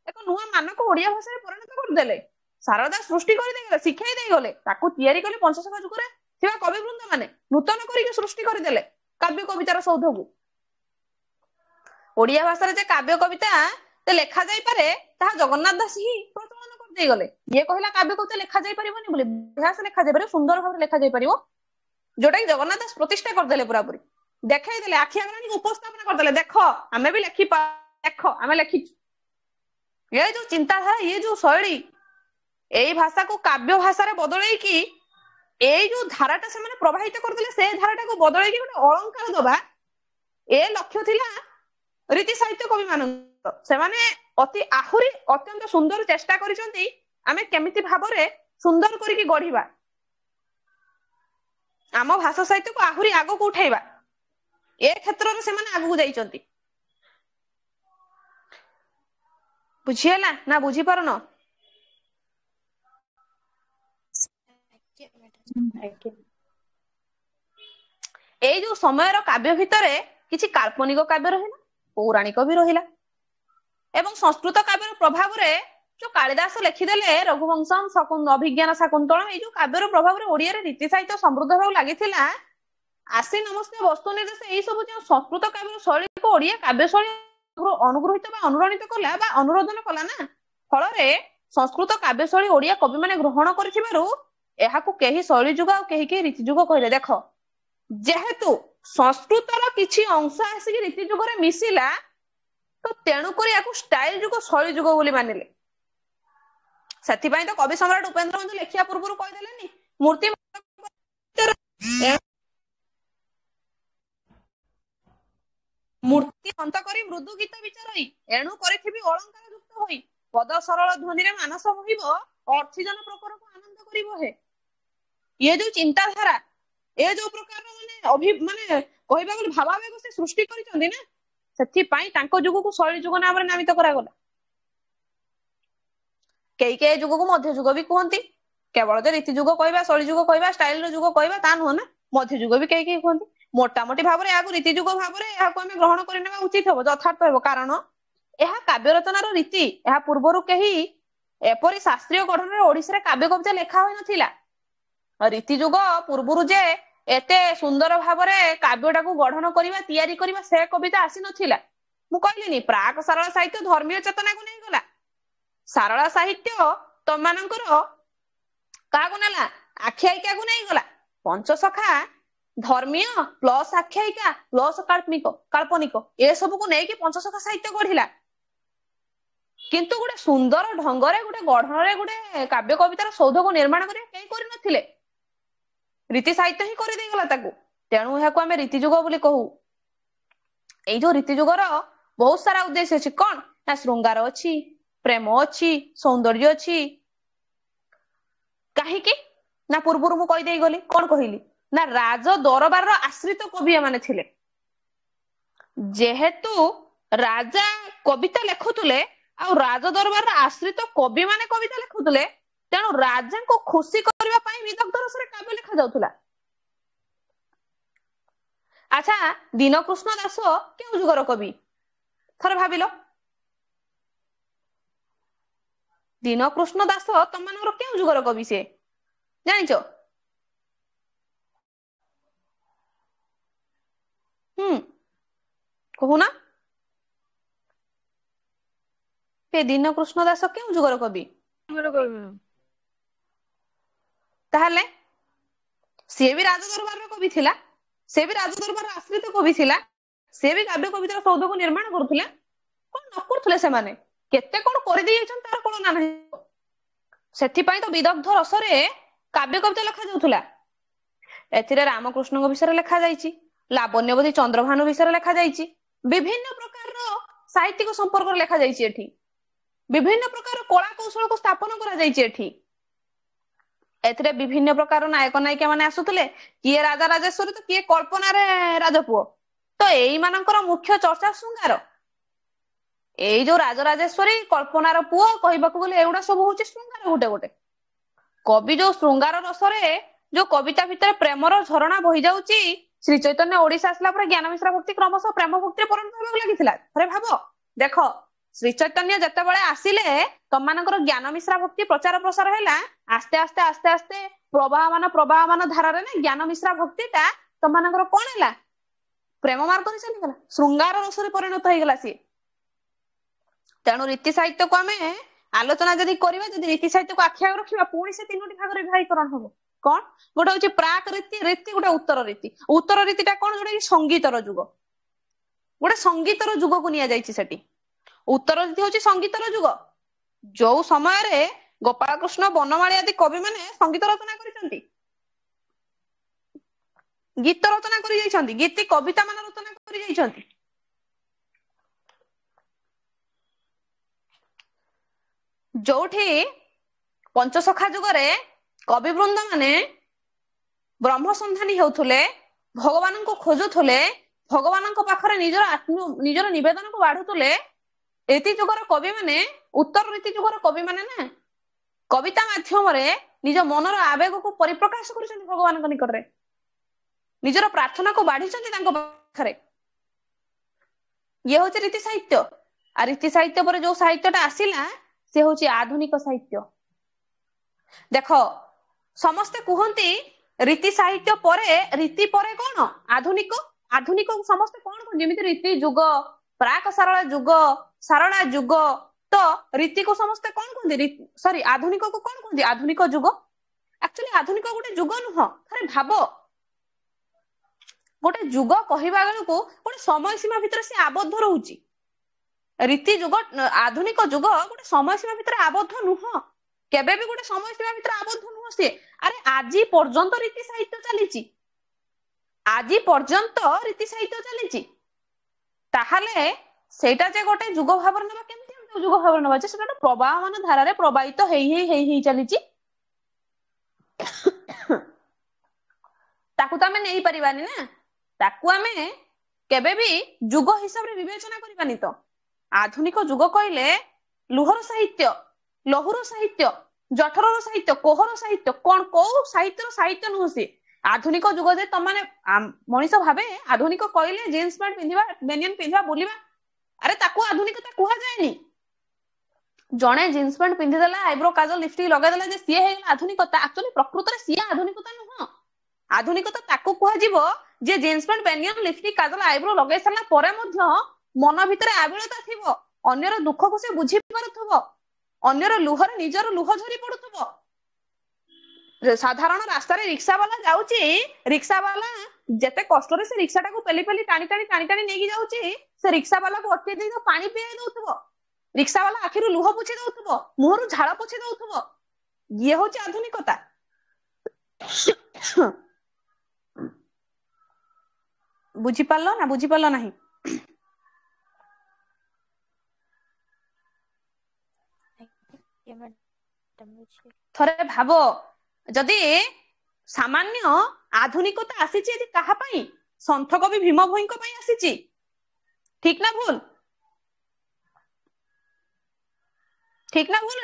ଏକ ନୂଆ ମାନକ ଓଡିଆ ଭାଷାରେ ପରିଣତ କରିଦେଲେ। ଶାରଳା ଦାସ ସୃଷ୍ଟି କରିଦେଇଗଲେ, ଶିଖେଇ ଦେଇଗଲେ, ତାକୁ ତିଆରି କଲେ ପଞ୍ଚସଖା ଯୁଗରେ ଥିବା କବିବୃନ୍ଦ ମାନେ, ନୂତନ କରିକି ସୃଷ୍ଟି କରିଦେଲେ କାବ୍ୟ କବିତାର ସୌଧକୁ। ଓଡିଆ ଭାଷାରେ ଯେ କାବ୍ୟ କବିତା ଲେଖା ଯାଇପାରେ, ତାହା ଜଗନ୍ନାଥ ଦାସ ହିଁ ପ୍ରଚଳନ କରିଦେଇଗଲେ। ଇଏ କହିଲା କାବ୍ୟ କବିତା ଲେଖା ଯାଇପାରିବନି ବୋଲି, ଇତିହାସ ଲେଖା ଯାଇପାରିବ, ସୁନ୍ଦର ଭାବରେ ଲେଖା ଯାଇପାରିବ, ଯୋଉଟା କି ଜଗନ୍ନାଥ ଦାସ ପ୍ରତିଷ୍ଠା କରିଦେଲେ, ପୁରାପୁରି ଦେଖେଇଦେଲେ, ଆଖି ଆଗରେ ଉପସ୍ଥାପନ କରିଦେଲେ। ଦେଖ ଆମେ ବି ଦେଖ ଆମେ ଲେଖିଛୁ। ଏ ଯୋଉ ଚିନ୍ତାଧାରା, ଇଏ ଯୋଉ ଶୈଳୀ, ଏଇ ଭାଷାକୁ କାବ୍ୟ ଭାଷାରେ ବଦଳେଇକି ଏଇ ଯୋଉ ଧାରାଟା ସେମାନେ ପ୍ରବାହିତ କରିଦେଲେ, ସେ ଧାରାଟାକୁ ବଦଳେଇକି ଗୋଟେ ଅଳଙ୍କାର ଦବା, ଏ ଲକ୍ଷ୍ୟ ଥିଲା ରୀତି ସାହିତ୍ୟ କବି ମାନଙ୍କର। ସେମାନେ ଆହୁରି ଅତ୍ୟନ୍ତ ସୁନ୍ଦର ଚେଷ୍ଟା କରିଛନ୍ତି, ଆମେ କେମିତି ଭାବରେ ସୁନ୍ଦର କରିକି ଗଢିବା, ଆମ ଭାଷା ସାହିତ୍ୟକୁ ଆହୁରି ଆଗକୁ ଉଠେଇବା। ଏ କ୍ଷେତ୍ରରେ ସେମାନେ ଆଗକୁ ଯାଇଛନ୍ତି। ବୁଝିହେଲା ନା ବୁଝିପାରୁନ? ଏଇ ଯୋଉ ସମୟର କାବ୍ୟ ଭିତରେ କିଛି କାଳ୍ପନିକ କାବ୍ୟ ରହିଲା, ପୌରାଣିକ ବି ରହିଲା, ଏବଂ ସଂସ୍କୃତ କାବ୍ୟର ପ୍ରଭାବରେ ଯୋଉ କାଳିଦାସ ଲେଖିଦେଲେ ରଘୁବଂଶମ୍, ଅଭିଜ୍ଞାନ ଶାକୁନ୍ତଳମ୍, ଏଇ ଯୋଉ କାବ୍ୟର ପ୍ରଭାବରେ ଓଡିଆରେ ରୀତି ସାହିତ୍ୟ ସମୃଦ୍ଧ ହେବାକୁ ଲାଗିଥିଲା। ଆସି ନମସ୍ତେ ବସ୍ତୁ ନିର୍ଦ୍ଦେଶ, ଏଇ ସବୁ ଯୋଉ ସଂସ୍କୃତ କାବ୍ୟର ଶୈଳୀକୁ ଓଡିଆ କାବ୍ୟ ଶୈଳୀ ଅନୁଗୃହୀତ ବା ଅନୁରଣିତ କଲା ବା ଅନୁରୋଧନ କଲା ନା, ଫଳରେ ସଂସ୍କୃତ କାବ୍ୟ ଶୈଳୀ ଓଡିଆ କବି ମାନେ ଗ୍ରହଣ କରିଥିବାରୁ ଏହାକୁ କେହି ଶୈଳୀ ଯୁଗ ଆଉ କେହି କେହି ରୀତି ଯୁଗ କହିଲେ। ଦେଖ, ଯେହେତୁ ସଂସ୍କୃତର କିଛି ଅଂଶ ଆସିକି ରୀତି ଯୁଗରେ ମିଶିଲା, ତ ତେଣୁକରି ୟାକୁ ଷ୍ଟାଇଲ ଯୁଗ, ଶୈଳୀ ଯୁଗ ବୋଲି ମାନିଲେ। ସେଥିପାଇଁ ତ କବି ସମ୍ରାଟ ଉପେନ୍ଦ୍ର ବନ୍ଧୁ ଲେଖିବା ପୂର୍ବରୁ କହିଦେଲେନି, ମୂର୍ତ୍ତି ମୂର୍ତ୍ତି ହନ୍ତ କରି ମୃଦୁ ଗୀତ ବିଚାରଇ ଏଣୁ କରିଥିବି ଅଳଙ୍କାର ଯୁକ୍ତ ହୋଇ ପଦ ସରଳ ଧ୍ୱନିରେ ମାନସ ମୋହିବ ଅର୍ଥିଜନ ପ୍ରକରକୁ ଆନନ୍ଦ କରିବ ହେ। ଇଏ ଯୋଉ ଚିନ୍ତାଧାରା ଏ ଯୋଉ ପ୍ରକାର ମାନେ କହିବା ଗଲେ ଭାବାବେଗ ସେ ସୃଷ୍ଟି କରିଛନ୍ତି ନା, ସେଥିପାଇଁ ତାଙ୍କ ଯୁଗକୁ ଶୈଳୀ ଯୁଗ ନାମରେ ନାମିତ କରାଗଲା। କେହି କେହି ଯୁଗକୁ ମଧ୍ୟ ଯୁଗ ବି କୁହନ୍ତି। କେବଳ ଯେ ରୀତି ଯୁଗ କହିବା, ଶୈଳୀ ଯୁଗ କହିବା, ଷ୍ଟାଇଲର ଯୁଗ କହିବା ତା ନୁହଁ ନା, ମଧ୍ୟ ଯୁଗ ବି କେହି କେହି କୁହନ୍ତି। ମୋଟାମୋଟି ଭାବରେ ଏହାକୁ ରୀତି ଯୁଗ ଭାବରେ ଏହାକୁ ଆମେ ଗ୍ରହଣ କରିନେବା ଉଚିତ ହେବ, ଯଥାର୍ଥ ହେବ। କାରଣ ଏହା କାବ୍ୟ ରଚନାର ରୀତି। ଏହା ପୂର୍ବରୁ କେହି ଏପରି ଶାସ୍ତ୍ରୀୟ ଗଠନରେ ଓଡିଶାରେ କାବ୍ୟ କବିତା ଲେଖା ହୋଇନଥିଲା। ରୀତି ଯୁଗ ପୂର୍ବରୁ ଯେ ଏତେ ସୁନ୍ଦର ଭାବରେ କାବ୍ୟଟାକୁ ଗଠନ କରିବା, ତିଆରି କରିବା, ସେ କବିତା ଆସିନଥିଲା। ମୁଁ କହିଲିନି ପ୍ରାକ ସାରଳା ସାହିତ୍ୟ ଧର୍ମୀୟ ଚେତନାକୁ ନେଇଗଲା। ସାରଳା ସାହିତ୍ୟ ତମାନଙ୍କର କାହାକୁ ନେଲା? ଆଖ୍ୟାୟିକାକୁ ନେଇଗଲା। ପଞ୍ଚସଖା ଧର୍ମୀୟ ପ୍ଲସ ଆଖ୍ୟାୟିକା ପ୍ଲସ କାଳ୍ପନିକ ଏସବୁକୁ ନେଇକି ପଞ୍ଚସଖା ସାହିତ୍ୟ ଗଢିଲା। କିନ୍ତୁ ଗୋଟେ ସୁନ୍ଦର ଢଙ୍ଗରେ ଗୋଟେ ଗଢନରେ ଗୋଟେ କାବ୍ୟ କବିତାର ସୌଧକୁ ନିର୍ମାଣ କରିବା କେହି କରିନଥିଲେ। ରୀତି ସାହିତ୍ୟ ହିଁ କରିଦେଇଗଲା ତାକୁ। ତେଣୁ ଏହାକୁ ଆମେ ରୀତି ଯୁଗ ବୋଲି କହୁ। ଏଇ ଯୋଉ ରୀତି ଯୁଗର ବହୁତ ସାରା ଉଦ୍ଦେଶ୍ୟ ଅଛି। କଣ ନା ଶୃଙ୍ଗାର ଅଛି, ପ୍ରେମ ଅଛି, ସୌନ୍ଦର୍ଯ୍ୟ ଅଛି। କାହିଁକି ନା ପୂର୍ବରୁ ମୁଁ କହିଦେଇ ଗଲି, କଣ କହିଲି ନା ରାଜ ଦରବାରର ଆଶ୍ରିତ କବି ଏମାନେ ଥିଲେ। ଯେହେତୁ ରାଜା କବିତା ଲେଖୁଥିଲେ ଆଉ ରାଜ ଦରବାରର ଆଶ୍ରିତ କବି ମାନେ କବିତା ଲେଖୁଥିଲେ, ତେଣୁ ରାଜାଙ୍କୁ ଖୁସି କରିବା ପାଇଁ ବିଦଗ୍ଧ ରସରେ କାବ୍ୟ ଲେଖା ଯାଉଥିଲା। ଆଚ୍ଛା, ଦୀନକୃଷ୍ଣ ଦାସ କେଉଁ ଯୁଗର କବି? ଥରେ ଭାବିଲ। ଦୀନକୃଷ୍ଣ ଦାସ ତମାନଙ୍କର କେଉଁ ଯୁଗର କବି? ସେ ଜାଣିଛ? କହୁନା। ଦୀନକୃଷ୍ଣ ଦାସ କେଉଁ ଯୁଗର କବି? ତାହେଲେ ସିଏ ବି ରାଜ ଦରବାରର କବି ଥିଲା। ସେ ବି ରାଜ ଦରବାରର ଆଶ୍ରିତ କବି ଥିଲା। ସେ ବି କାବ୍ୟ କବିତାର ସୌଧକୁ ନିର୍ମାଣ କରୁଥିଲା। କଣ ନ କରୁଥିଲେ ସେମାନେ? କେତେ କଣ କରିଦେଇଛନ୍ତି ତାର କଳନା ନାହିଁ। ସେଥିପାଇଁ ତ ବିଦଗ୍ଧ ରସରେ କାବ୍ୟ କବିତା ଲେଖାଯାଉଥିଲା। ଏଥିରେ ରାମକୃଷ୍ଣଙ୍କ ବିଷୟରେ ଲେଖାଯାଇଛି, ଲାବଣ୍ୟବତୀ ଚନ୍ଦ୍ରଭାନୁ ବିଷୟରେ ଲେଖାଯାଇଛି, ବିଭିନ୍ନ ପ୍ରକାରର ସାହିତ୍ୟିକ ସମ୍ପର୍କରେ ଲେଖାଯାଇଛି। ଏଠି ବିଭିନ୍ନ ପ୍ରକାର କଳା କୌଶଳକୁ ସ୍ଥାପନ କରାଯାଇଛି। ଏଥିରେ ବିଭିନ୍ନ ପ୍ରକାର ନାୟକ ନାୟିକା ମାନେ ଆସୁଥିଲେ। କିଏ ରାଜା ରାଜେଶ୍ୱରୀ ତ କିଏ କଳ୍ପନାରେ ରାଜପୁଅ। ତ ଏଇମାନଙ୍କର ମୁଖ୍ୟ ଚର୍ଚ୍ଚା ଶୃଙ୍ଗାର। ଏଇ ଯୋଉ ରାଜରାଜେଶ୍ୱରୀ, କଳ୍ପନାର ପୁଅ, କହିବାକୁ ଗଲେ ଏଗୁଡା ସବୁ ହଉଛି ଶୃଙ୍ଗାର ଗୋଟେ ଗୋଟେ। କବି ଯୋଉ ଶୃଙ୍ଗାର ରସରେ ଯୋଉ କବିତା ଭିତରେ ପ୍ରେମର ଝରଣା ବହି ଯାଉଛି, ଶ୍ରୀ ଚୈତନ୍ୟ ଓଡିଶା ଆସିଲା ପରେ ଜ୍ଞାନ ମିଶ୍ରା ଭକ୍ତି କ୍ରମଶଃ ପ୍ରେମ ଭକ୍ତିରେ ପରିଣତ ହେବାକୁ ଲାଗିଥିଲା। ଥରେ ଭାବ, ଦେଖ ଶ୍ରୀ ଚୈତନ୍ୟ ଯେତେବେଳେ ଆସିଲେ, ତମାନଙ୍କର ଜ୍ଞାନ ମିଶ୍ରା ଭକ୍ତି ପ୍ରଚାର ପ୍ରସାର ହେଲା। ଆସ୍ତେ ଆସ୍ତେ ଆସ୍ତେ ଆସ୍ତେ ପ୍ରବାହମାନ ଧାରାରେ ନା ଜ୍ଞାନ ମିଶ୍ରା ଭକ୍ତିଟା ତମାନଙ୍କର କଣ ହେଲା? ପ୍ରେମ ମାର୍ଗରେ ଚାଲିଗଲା, ଶୃଙ୍ଗାର ରସରେ ପରିଣତ ହେଇଗଲା ସିଏ। ତେଣୁ ରୀତି ସାହିତ୍ୟକୁ ଆମେ ଆଲୋଚନା ଯଦି କରିବା, ଯଦି ରୀତି ସାହିତ୍ୟକୁ ଆଖି ଆଗରେ ରଖିବା, ପୁଣି ସେ ତିନୋଟି ଭାଗରେ ବିଭାଗୀକରଣ ହବ। କଣ? ଗୋଟେ ହଉଛି ପ୍ରାକ ରୀତି, ଗୋଟେ ଉତ୍ତର ରୀତି। ଉତ୍ତର ରୀତିଟା କଣ? ଯୋଉଟା କି ସଙ୍ଗୀତର ଯୁଗ। ଗୋଟେ ସଙ୍ଗୀତର ଯୁଗକୁ ନିଆଯାଇଛି ସେଠି। ଉତ୍ତର ରୀତି ହଉଛି ସଙ୍ଗୀତର ଯୁଗ, ଯୋଉ ସମୟରେ ଗୋପାଳକୃଷ୍ଣ ବନମାଳୀ ଆଦି କବି ମାନେ ସଙ୍ଗୀତ ରଚନା କରିଛନ୍ତି, ଗୀତ ରଚନା କରି ଯାଇଛନ୍ତି, ଗୀତି କବିତା ମାନ ରଚନା କରି ଯାଇଛନ୍ତି। ଯୋଉଠି ପଞ୍ଚସଖା ଯୁଗରେ କବିବୃନ୍ଦ ମାନେ ବ୍ରହ୍ମ ସନ୍ଧାନୀ ହେଉଥିଲେ, ଭଗବାନଙ୍କୁ ଖୋଜୁଥିଲେ, ଭଗବାନଙ୍କ ପାଖରେ ନିଜର ନିବେଦନକୁ ବାଢୁଥିଲେ। ରୀତି ଯୁଗର କବି ମାନେ, ଉତ୍ତର ରୀତି ଯୁଗର କବି ମାନେ ନା କବିତା ମାଧ୍ୟମରେ ନିଜ ମନର ଆବେଗକୁ ପରିପ୍ରକାଶ କରୁଛନ୍ତି ଭଗବାନଙ୍କ ନିକଟରେ, ନିଜର ପ୍ରାର୍ଥନାକୁ ବାଢିଛନ୍ତି ତାଙ୍କ ପାଖରେ। ଇଏ ହଉଛି ରୀତି ସାହିତ୍ୟ। ଆଉ ରୀତି ସାହିତ୍ୟ ପରେ ଯୋଉ ସାହିତ୍ୟଟା ଆସିଲା, ସେ ହଉଛି ଆଧୁନିକ ସାହିତ୍ୟ। ଦେଖ, ସମସ୍ତେ କୁହନ୍ତି ରୀତି ସାହିତ୍ୟ ପରେ, ରୀତି ପରେ କଣ? ଆଧୁନିକ। ଆଧୁନିକ ସମସ୍ତେ କଣ କହନ୍ତି? ଯେମିତି ରୀତି ଯୁଗ, ପ୍ରାକ ସାରଳା ଯୁଗ, ସାରଳା ଯୁଗ। ତ ରୀତିକୁ ସମସ୍ତେ କଣ କୁହନ୍ତି? ସରି, ଆଧୁନିକକୁ କଣ କୁହନ୍ତି? ଆଧୁନିକ ଯୁଗ। ଆକ୍ଚୁଆଲି ଆଧୁନିକ ଗୋଟେ ଯୁଗ ନୁହଁ। ଥରେ ଭାବ, ଗୋଟେ ଯୁଗ କହିବା ବେଳକୁ ଗୋଟେ ସମୟ ସୀମା ଭିତରେ ସେ ଆବଦ୍ଧ ରହୁଛି। ରୀତି ଯୁଗ, ଆଧୁନିକ ଯୁଗ ଗୋଟେ ସମୟ ସୀମା ଭିତରେ ଆବଦ୍ଧ ନୁହଁ। କେବେ ବି ଗୋଟେ ସମୟ ସୀମା ଭିତରେ ଆବଦ୍ଧ ନୁହଁ ସିଏ। ଆରେ ଆଜି ପର୍ଯ୍ୟନ୍ତ ରୀତି ସାହିତ୍ୟ ଚାଲିଛି। ଆଜି ପର୍ଯ୍ୟନ୍ତ ରୀତି ସାହିତ୍ୟ ଚାଲିଛି। ताहले सेटा जे गोटे जुग भावर नबा केमती जुग भावर नबा जे सेटा प्रवाहमान धारारे प्रवाहित हेई चलीची ताकू तो आमे नहीं परिबानी ना ताकू आमे केबे भी जुग हिसाब रे विवेचना करिबानी तो आधुनिक जुग कहले लुहर साहित्य लहुर साहित्य जठरर साहित्य कोहर साहित्य कौन को साहित्य नुहसी आधुनिक जुग जे तुम माने मनीष भावे आधुनिक कहले जीन्स पैंट पिंधिबा बेनियन पिंधिबा बुलिबा अरे ताकू आधुनिकता कुहा जायनी जणे जीन्स पैंट पिंधि देला आईब्रो काजल लिपस्टिक लगा देला जे सिए हे आधुनिकता एक्चुअली प्रकृत रे सिए आधुनिकता नुह आधुनिकता ताकू कुहा जीवो जे जीन्स पैंट बेनियन लिपस्टिक काजल आईब्रो लगे सरला परे मध्य मन भितरे आबिलता थिबो अन्यर दुख को से बुझी पारुथबो अन्यर लुहर निजर लुह झरी पडुथबो साधारण रास्ता रे रिक्शा वाला जाउची रिक्शा वाला जते कष्ट रे से रिक्शा को पेली पेली टाणी नेकी जाउची से रिक्शा वाला को अटके देई तो पानी पिए दउथबो रिक्शा वाला आखिरु लुह पुछि दउथबो मुहरु झाळ पुछि दउथबो ये होची आधुनिकता बुझी पारलो ना बुझी पारलो नाही थरे भाबो जदि सामान्य आधुनिकता आसीची यदि कहा पई संत कवि भीम भोई को पई आसीची ठीक ना भूल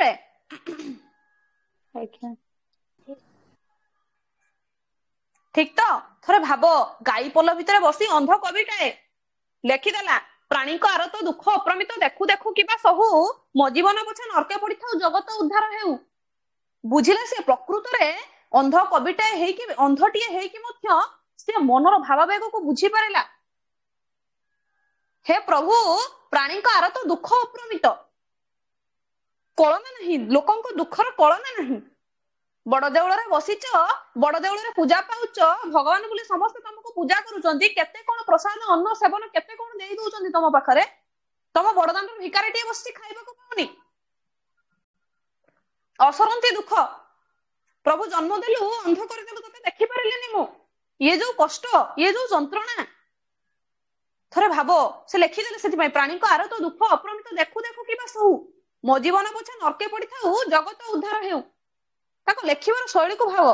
रे ठीक तो थरे भाबो गाई पोल भितर बसी अंध कविटाए लेखिदेला प्राणी को आरत दुख अप्रमित देखु देखु किबा सहु मो जीवन पछे नरके पड़ी थाउ जगत उद्धार हेउ बुझिला से प्रकृत रे अंध कविटाए हेकी अंधटिए हेकी मध्य से मनर भावावेग को बुझी पारेला हे प्रभु प्राणी को आरत दुख अप्रमित कलना नहीं लोकन को दुखर कलना नहीं बड़ देउल रे बसिच बड़ देउल रे पूजा पाउच भगवान बोली समस्त तुमको पूजा करूचंती केते कोन प्रसाद अन्न सेवन केते कोन देई दउचंती तम पाखरे तम बड़दान भिकारीटी बसी खाइबा को पाउनी असरंती दुख प्रभु जन्म देलु अंध कर देलु तते देखि पारिलेनी मु ये जो कष्ट ये जो जंत्रणा थरे भाबो से लिखि देले सेति पई प्राणी को आरत दुख अप्रमित देखु देखु किबा सहु मो जीवन पछे नरके पड़ी थाउ जगत उद्धार हेउ ताको लेखिबार शैली को भाव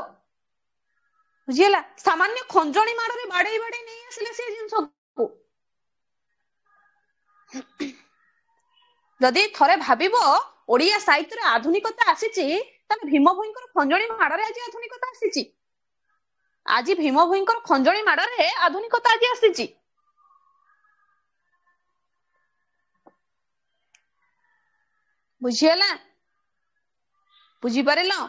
बुझिला सामान्य खंजणी माड़े बाड़े बाड़े नहीं आसिले से जिंस को जदि थरे भाबिबो ओडिया साहित्य रे आधुनिकता आसीची तने भीम भोईकर खंजणी माड़े आज आधुनिकता आसीची आज भीम भोईकर खंजणी माड़े आधुनिकता आज आसीची बुझिला बुझी पारिलो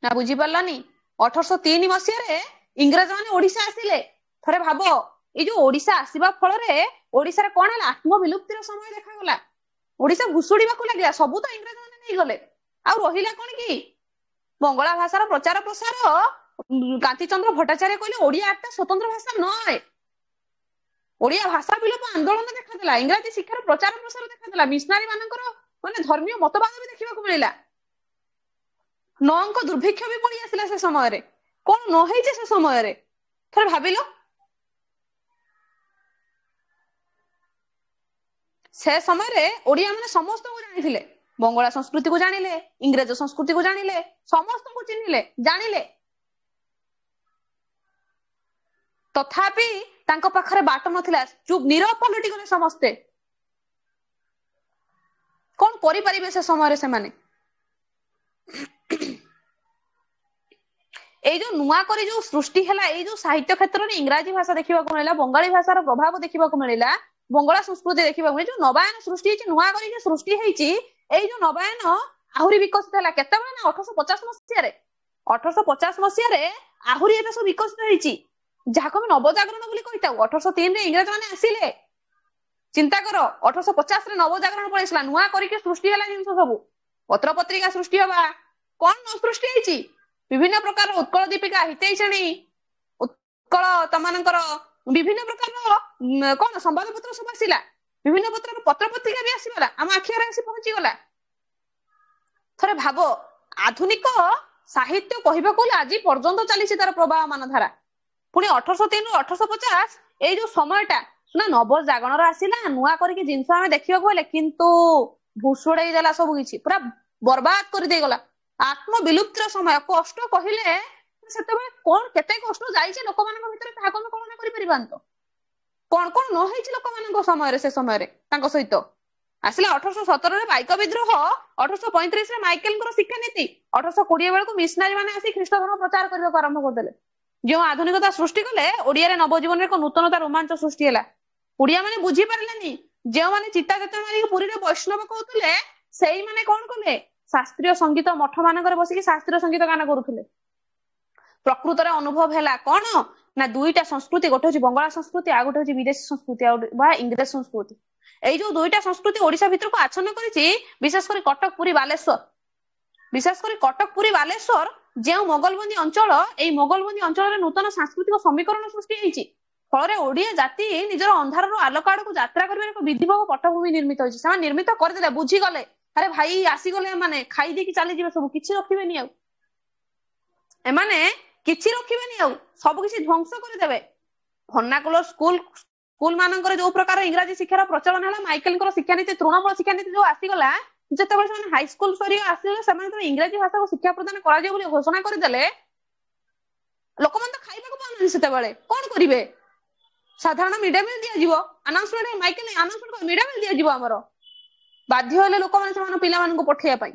ना बुझी पारलानी 1803 मसीह रे इंग्रज माने ओडिसा आसिले थरे भाबो ए जो ओडिसा आसीबा फल रे ओडिसा रे कोन हला आत्म विलुप्तिर समय देखा गला ओडिसा घुसुडीबा को लागला सब तो इंग्रज माने नै गले आ रहिला कोन की बंगला भाषार प्रचार प्रसार कांती चंद्र भट्टाचार्य कहले ओडिया आटा स्वतंत्र भाषा नय ओडिया भाषा विलोप आंदोलन देखा देला इंग्रजी शिक्षार प्रचार प्रसार देखा देला मिशनरी मानकर माने धर्मीय मतवाद भी देखा मिला नौंक दुर्भिक्ष भी पड़ी आसिला से समय रे कौन न होई जे से समय रे थरे भाबिलो से समय रे ओडिया माने समस्त को जानिथिले बंगला संस्कृति को जानिले इंग्रज संस्कृति को जानिले समस्त को चिन्हिले जानिले तथापि तांको पाखरे बाट नथिला चुप नीरव पलटि गले समस्ते कौन करि परिबे से समय रे से माने ए जो नुआ करी जो सृष्टि हैला ए जो साहित्य क्षेत्र रे इंग्रजी भाषा देखिबा को मिला बंगाली भाषार प्रभाव देखिबा को मिला बंगला संस्कृति देखिबा को जो नवायन सृष्टि हिची नुआ करी जो सृष्टि हिची ए जो नवायन आहुरी विकसित हैला केते बेला ना 1850 मसिया रे 1850 मसिया रे आहुरी एबे सब विकसित हिची जाको हम नवजागरण बोली कहिताउ 1803 रे इंग्रज माने आसिले चिंता करो 1850 रे नवजागरण पळेसला नुआ करी के सृष्टि हैला जिंस सब पत्र पत्रिका सृष्टि हबा कोन न सृष्टि हिची विभिन्न प्रकार उत्कल दीपिका हितैषणी उत्कल तमानकर विभिन्न प्रकार कोन संवाद पत्र सब आसिला विभिन्न पत्र पत्रिका भी आसीगला हम आखिरे आसी पहुंची गला थरे भाबो आधुनिक साहित्य कहिबा को आज पर्यंत चली तार प्रवाह मान धारा पुणी 1803 रु 1850 ए जो समयटा ନା ନବ ଜାଗରଣ ଆସିଲା ନୂଆ କରିକି ଜିନିଷ ଆମେ ଦେଖିବାକୁ ହେଲେ କିନ୍ତୁ ଭୁଷୁଡେଇ ଦେଲା ସବୁ କିଛି ପୁରା ବର୍ବାଦ କରିଦେଇଗଲା। ଆତ୍ମବିଲୁପ୍ତିର ସମୟ କଷ୍ଟ କହିଲେ ସେତେବେଳେ କଣ କେତେ କଷ୍ଟ ଯାଇଛି ଲୋକମାନଙ୍କ ଭିତରେ ତାହାକୁ ଆମେ କଳନା କରିପାରିବାନି ତ। କଣ କଣ ନ ହେଇଛି ଲୋକମାନଙ୍କ ସମୟରେ ସେ ସମୟରେ ତାଙ୍କ ସହିତ ଆସିଲା 1817 ପାଇକ ବିଦ୍ରୋହ 1835 ମାଇକେଲଙ୍କର ଶିକ୍ଷାନୀତି 1820 ବେଳକୁ ମିଶନାରୀ ମାନେ ଆସି ଖ୍ରୀଷ୍ଟ ଧର୍ମ ପ୍ରଚାର କରିବାକୁ ଆରମ୍ଭ କରିଦେଲେ। ଯେଉଁ ଆଧୁନିକତା ସୃଷ୍ଟି କଲେ ଓଡିଆରେ ନବଜୀବନରେ ଏକ ନୂତନତା ରୋମାଞ୍ଚ ସୃଷ୍ଟି ହେଲା। ଓଡିଆ ମାନେ ବୁଝିପାରିଲେନି ଯେଉଁମାନେ ଚିତା ଚେତା ମାରିକି ପୁରୀରେ ବୈଷ୍ଣବ କହୁଥିଲେ ସେଇମାନେ କଣ କଲେ ଶାସ୍ତ୍ରୀୟ ସଙ୍ଗୀତ ମଠ ମାନଙ୍କରେ ବସିକି ଶାସ୍ତ୍ରୀୟ ସଙ୍ଗୀତ ଗାନ କରୁଥିଲେ। ପ୍ରକୃତରେ ଅନୁଭବ ହେଲା କଣ ନା ଦୁଇଟା ସଂସ୍କୃତି ଗୋଟେ ହଉଛି ବଙ୍ଗଳା ସଂସ୍କୃତି ଆଉ ଗୋଟେ ହଉଛି ବିଦେଶୀ ସଂସ୍କୃତି ବା ଇଂରେଜ ସଂସ୍କୃତି। ଏଇ ଯୋଉ ଦୁଇଟା ସଂସ୍କୃତି ଓଡିଶା ଭିତରକୁ ଆଚ୍ଛନ୍ନ କରିଛି ବିଶେଷ କରି କଟକ ପୁରୀ ବାଲେଶ୍ୱର ବିଶେଷ କରି କଟକ ପୁରୀ ବାଲେଶ୍ୱର ଯେଉଁ ମୋଗଲବନ୍ଦୀ ଅଞ୍ଚଳ ଏଇ ମୋଗଲବନ୍ଦୀ ଅଞ୍ଚଳରେ ନୂତନ ସାଂସ୍କୃତିକ ସମୀକରଣ ସୃଷ୍ଟି ହେଇଛି। ଫଳରେ ଓଡିଆ ଜାତି ନିଜର ଅନ୍ଧାରରୁ ଆଲୋକ ଆଡକୁ ଯାତ୍ରା କରିବାର ଏକ ବିଧିବହ ପଟ୍ଟଭୂମି ନିର୍ମିତ ହେଇଛି। ସେମାନେ ନିର୍ମିତ କରିଦେଲେ ବୁଝିଗଲେ ଆରେ ଭାଇ ଆସିଗଲେ ଏମାନେ ଖାଇଦେଇକି ଚାଲିଯିବେ ସବୁ କିଛି ରଖିବେନି ଆଉ ଏମାନେ କିଛି ରଖିବେନି ଆଉ ସବୁ କିଛି ଧ୍ୱଂସ କରିଦେବେ। ଭର୍ଣ୍ଣାକୁଲର ସ୍କୁଲ ମାନଙ୍କର ଯୋଉ ପ୍ରକାର ଇଂରାଜୀ ଶିକ୍ଷାର ପ୍ରଚଳନ ହେଲା ମାଇକେଲଙ୍କର ଶିକ୍ଷାନୀତି ତୃଣମୂଳ ଶିକ୍ଷାନୀତି ଯୋଉ ଆସିଗଲା ଯେତେବେଳେ ସେମାନେ ହାଇସ୍କୁଲ ସ୍ତରୀୟ ଆସିଲେ ସେମାନେ ଇଂରାଜୀ ଭାଷାକୁ ଶିକ୍ଷା ପ୍ରଦାନ କରାଯିବ ବୋଲି ଘୋଷଣା କରିଦେଲେ ଲୋକମାନେ ତ ଖାଇବାକୁ ପାଉନାହାନ୍ତି ସେତେବେଳେ କଣ କରିବେ ସାଧାରଣ ମିଡ୍ ଡେ ମିଲ୍ ଦିଆଯିବ ଆନାଉନ୍ସମେଣ୍ଟ ମାଇକେଲ ଆନାଉନ୍ସମେଣ୍ଟ ମିଡ୍ ଡେ ମିଲ୍ ଦିଆଯିବ ଆମର ବାଧ୍ୟ ହେଲେ ଲୋକମାନେ ସେମାନଙ୍କ ପିଲାମାନଙ୍କୁ ପଠେଇବା ପାଇଁ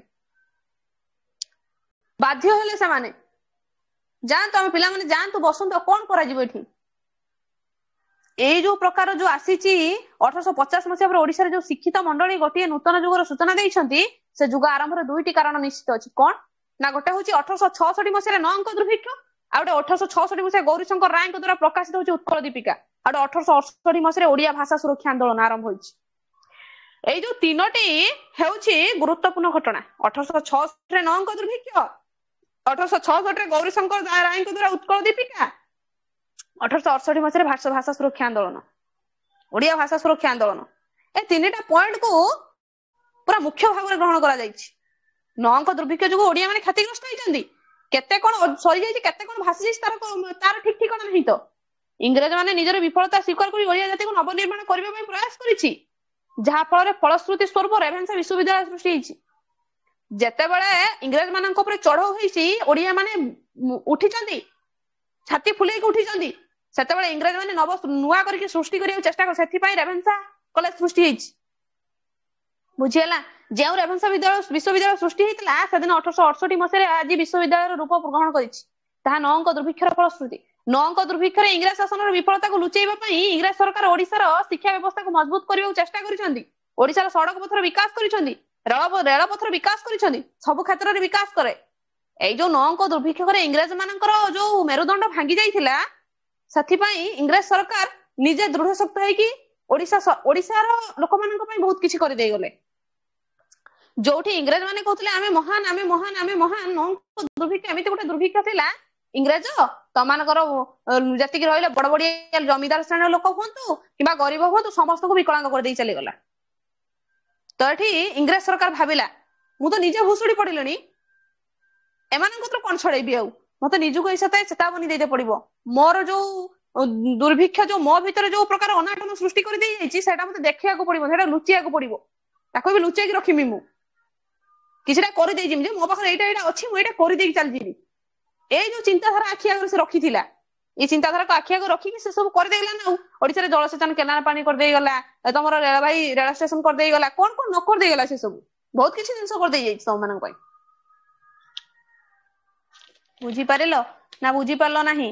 ବାଧ୍ୟ ହେଲେ ସେମାନେ ଯାଆନ୍ତୁ ଆମ ପିଲାମାନେ ଯାଆନ୍ତୁ ବସନ୍ତୁ କଣ କରାଯିବ ଏଠି। ଏଇ ଯୋଉ ପ୍ରକାର ଯୋଉ ଆସିଛି 1850 ମସିହା ପରେ ଓଡିଶାରେ ଯୋଉ ଶିକ୍ଷିତ ମଣ୍ଡଳୀ ଗୋଟିଏ ନୂତନ ଯୁଗର ସୂଚନା ଦେଇଛନ୍ତି ସେ ଯୁଗ ଆରମ୍ଭରେ ଦୁଇଟି କାରଣ ନିଶ୍ଚିତ ଅଛି। କଣ ନା ଗୋଟେ ହଉଛି 1866 ମସିହାରେ ନଅଙ୍କ ଦୁର୍ଭିକ୍ଷ ଆଉ ଗୋଟେ 1866 ମସିହା ଗୌରୀଶଙ୍କର ରାୟଙ୍କ ଦ୍ୱାରା ପ୍ରକାଶିତ ହଉଛି ଉତ୍କଳ ଦୀପିକା ଆଉ ଗୋଟେ 1868 ମସିହାରେ ଓଡିଆ ଭାଷା ସୁରକ୍ଷା ଆନ୍ଦୋଳନ ଆରମ୍ଭ ହୋଇଛି। ଏଇ ଯୋଉ ତିନୋଟି ହେଉଛି ଗୁରୁତ୍ୱପୂର୍ଣ୍ଣ ଘଟଣା 1866 ନଅଙ୍କ ଦୁର୍ଭିକ୍ଷ 1866 ଗୌରୀଶଙ୍କର ରାୟଙ୍କ ଦ୍ୱାରା ଉତ୍କଳ ଦୀପିକା 1868 ମସିହାରେ ଭାଷା ସୁରକ୍ଷା ଆନ୍ଦୋଳନ ଓଡିଆ ଭାଷା ସୁରକ୍ଷା ଆନ୍ଦୋଳନ ଏ ତିନିଟା ପଏଣ୍ଟକୁ ପୁରା ମୁଖ୍ୟ ଭାବରେ ଗ୍ରହଣ କରାଯାଇଛି। ନଅଙ୍କ ଦୁର୍ଭିକ୍ଷ ଯୋଗୁଁ ଓଡିଆ ମାନେ କ୍ଷତିଗ୍ରସ୍ତ ହେଇଛନ୍ତି କେତେ କଣ ସରିଯାଇଛି କେତେ କଣ ଭାସି ଯାଇଛି ତାର ଠିକ ଠିକଣା ନାହିଁ ତ। ଇଂରେଜ ମାନେ ନିଜର ବିଫଳତା ସ୍ୱୀକାର କରି ଓଡିଆ ଜାତିକୁ ନବନିର୍ମାଣ କରିବା ପାଇଁ ପ୍ରୟାସ କରିଛି ଯାହା ଫଳରେ ଫଳଶ୍ରୁତି ସ୍ୱରୂପ ରେଭେନ୍ସା ବିଶ୍ୱବିଦ୍ୟାଳୟ ସୃଷ୍ଟି ହେଇଛି। ଯେତେବେଳେ ଇଂରେଜ ମାନଙ୍କ ଉପରେ ଚଢଉ ହେଇଛି ଓଡିଆ ମାନେ ଉଠିଛନ୍ତି ଛାତି ଫୁଲେଇକି ଉଠିଛନ୍ତି ସେତେବେଳେ ଇଂରେଜ ମାନେ ନୂଆ କରିକି ସୃଷ୍ଟି କରିବାକୁ ଚେଷ୍ଟା କଲେ ସେଥିପାଇଁ ରେଭେନ୍ସା କଲେଜ ସୃଷ୍ଟି ହେଇଛି ବୁଝିହେଲା। ଯେଉଁ ରେଭେନ୍ସା ବିଶ୍ୱବିଦ୍ୟାଳୟ ସୃଷ୍ଟି ହେଇଥିଲା ସେଦିନ 1868 ମସିହାରେ ଆଜି ବିଶ୍ୱବିଦ୍ୟାଳୟର ରୂପ ଗ୍ରହଣ କରିଛି ତାହା ନଅଙ୍କ ଦୁର୍ଭିକ୍ଷର ଫଳଶ୍ରୁତି। ନଅଙ୍କ ଦୁର୍ଭିକ୍ଷରେ ଇଂରେଜ ଶାସନର ବିଫଳତାକୁ ଲୁଚେଇବା ପାଇଁ ଇଂରେଜ ସରକାର ଓଡିଶାର ଶିକ୍ଷା ବ୍ୟବସ୍ଥାକୁ ମଜବୁତ କରିବାକୁ ଚେଷ୍ଟା କରିଛନ୍ତି। ଓଡିଶାର ସଡକ ପଥର ବିକାଶ କରିଛନ୍ତି ରେଳପଥର ବିକାଶ କରିଛନ୍ତି ସବୁ କ୍ଷେତ୍ରରେ ବିକାଶ କରେ। ଏଇ ଯୋଉ ନଅଙ୍କ ଦୁର୍ଭିକ୍ଷରେ ଇଂରେଜ ମାନଙ୍କର ଯୋଉ ମେରୁଦଣ୍ଡ ଭାଙ୍ଗି ଯାଇଥିଲା ସେଥିପାଇଁ ଇଂରେଜ ସରକାର ନିଜେ ଦୃଢ ଶକ୍ତ ହେଇକି ଓଡିଶାର ଲୋକମାନଙ୍କ ପାଇଁ ବହୁତ କିଛି କରିଦେଇଗଲେ। ଯୋଉଠି ଇଂରେଜ ମାନେ କହୁଥିଲେ ଆମେ ମହାନ ଆମେ ମହାନ ଆମେ ମହାନ ନଅଙ୍କ ଦୁର୍ଭିକ୍ଷ ଏମିତି ଗୋଟେ ଦୁର୍ଭିକ୍ଷ ଥିଲା ଇଂରେଜ ତମାନଙ୍କର ଯେତିକି ରହିଲେ ବଡ ବଡିଆ ଜମିଦାର ଶ୍ରେଣୀର ଲୋକ ହୁଅନ୍ତୁ କିମ୍ବା ଗରିବ ହୁଅନ୍ତୁ ସମସ୍ତଙ୍କୁ ବିକଳାଙ୍ଗ କରିଦେଇ ଚାଲିଗଲା। ତ ଏଠି ଇଂରେଜ ସରକାର ଭାବିଲା ମୁଁ ତ ନିଜେ ଭୁଷୁଡି ପଡିଲିଣି ଏମାନଙ୍କ କଣ ଛଡେଇବି ଆଉ ମତେ ନିଜକୁ ଏଇ ଚେତାବନୀ ଦେଇତେ ପଡିବ ମୋର ଯୋଉ ଦୁର୍ଭିକ୍ଷ ଯୋଉ ମୋ ଭିତରେ ଯୋଉ ପ୍ରକାର ଅନାଟନ ସୃଷ୍ଟି କରିଦେଇଯାଇଛି ସେଇଟା ମତେ ଦେଖିବାକୁ ପଡିବ ସେଇଟା ଲୁଚିବାକୁ ପଡିବ ତାକୁ ବି ଲୁଚେଇକି ରଖିବି ମୁଁ କିଛିଟା କରିଦେଇଯିବି ଯେ ମୋ ପାଖରେ ଏଇଟା ଅଛି ମୁଁ ଏଇଟା କରିଦେଇକି ଚାଲିଯିବି। ଏଇ ଯୋଉ ଚିନ୍ତାଧାରା ଆଖି ଆଗରେ ସେ ରଖିଥିଲା ଏଇ ଚିନ୍ତାଧାରାକୁ ଆଖି ଆଗରେ ରଖିକି ସେ ସବୁ କରିଦେଇଗଲା ନା ଆଉ ଓଡିଶାରେ ଜଳସେଚନ କେନାଲ ପାଣି କରିଦେଇଗଲା ତମର ରେଳବାଇ ରେଳ ଷ୍ଟେସନ କରିଦେଇଗଲା କଣ କଣ ନ କରିଦେଇଗଲା ସେ ସବୁ ବହୁତ କିଛି ଜିନିଷ କରିଦେଇଯାଇଛି ତମ ମାନଙ୍କ ପାଇଁ। ବୁଝିପାରିଲ ନା ବୁଝିପାରିଲ ନାହିଁ?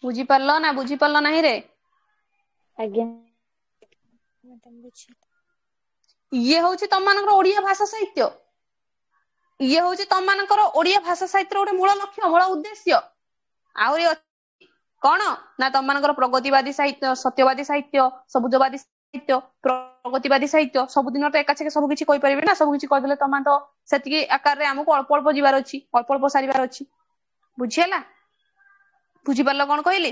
ବୁଝିପାରିଲ ନା ବୁଝିପାରିଲ ନାହିଁ ରେ? ଆଜ୍ଞା ଇଏ ହଉଛି ତମମାନଙ୍କର ଓଡିଆ ଭାଷା ସାହିତ୍ୟ ଇଏ ହଉଛି ତମମାନଙ୍କର ଓଡିଆ ଭାଷା ସାହିତ୍ୟର ଗୋଟେ ମୂଳ ଲକ୍ଷ୍ୟ ମୂଳ ଉଦ୍ଦେଶ୍ୟ। ଆହୁରି କଣ ନା ତମମାନଙ୍କର ପ୍ରଗତିବାଦୀ ସାହିତ୍ୟ ସତ୍ୟବାଦୀ ସାହିତ୍ୟ ସବୁଜବାଦୀ ସାହିତ୍ୟ ପ୍ରଗତିବାଦୀ ସାହିତ୍ୟ ସବୁଦିନ ତ ଏକାଛେକେ ସବୁ କିଛି କହିପାରିବେ ନା ସବୁ କିଛି କହିଦେଲେ ତମେ ତ ସେତିକି ଆକାରରେ ଆମକୁ ଅଳ୍ପ ଅଳ୍ପ ଯିବାର ଅଛି ଅଳ୍ପ ଅଳ୍ପ ସାରିବାର ଅଛି। ବୁଝିହେଲା ବୁଝିପାରିଲ କଣ କହିଲି?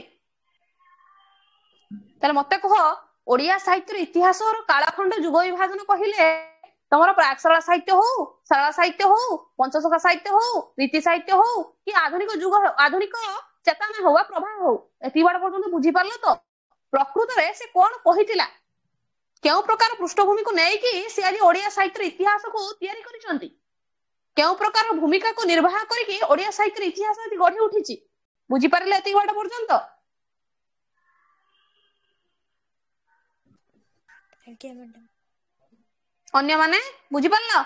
ତାହେଲେ ମତେ କୁହ ଓଡିଆ ସାହିତ୍ୟର ଇତିହାସର କାଳଖଣ୍ଡ ଯୁଗ ବିଭାଜନ କହିଲେ ତମର ପ୍ରାକ୍ ସରଳ ସାହିତ୍ୟ ହଉ, ସରଳ ସାହିତ୍ୟ ହଉ, ପଞ୍ଚଶଖା ସାହିତ୍ୟ ହଉ, ରୀତି ସାହିତ୍ୟ ହଉ, କି ଆଧୁନିକ ଯୁଗ ଆଧୁନିକ ଚେତନା ହଉ ବା ପ୍ରବାହ ହଉ, ଏତିକି ବାଟ ପର୍ଯ୍ୟନ୍ତ ବୁଝିପାରିଲ ତ ପ୍ରକୃତରେ ସେ କଣ କହିଥିଲା, କେଉଁ ପ୍ରକାର ପୃଷ୍ଠଭୂମିକୁ ନେଇକି ସେ ଆଜି ଓଡିଆ ସାହିତ୍ୟର ଇତିହାସକୁ ତିଆରି କରିଛନ୍ତି, କେଉଁ ପ୍ରକାର ଭୂମିକାକୁ ନିର୍ବାହ କରିକି ଓଡିଆ ସାହିତ୍ୟର ଇତିହାସ ଆଜି ଗଢି ଉଠିଛି, ବୁଝିପାରିଲେ ଏତିକି ବାଟ ପର୍ଯ୍ୟନ୍ତ? ଆଜ୍ଞା ମ୍ୟାଡାମ। ଅନ୍ୟମାନେ ବୁଝିପାରିଲ?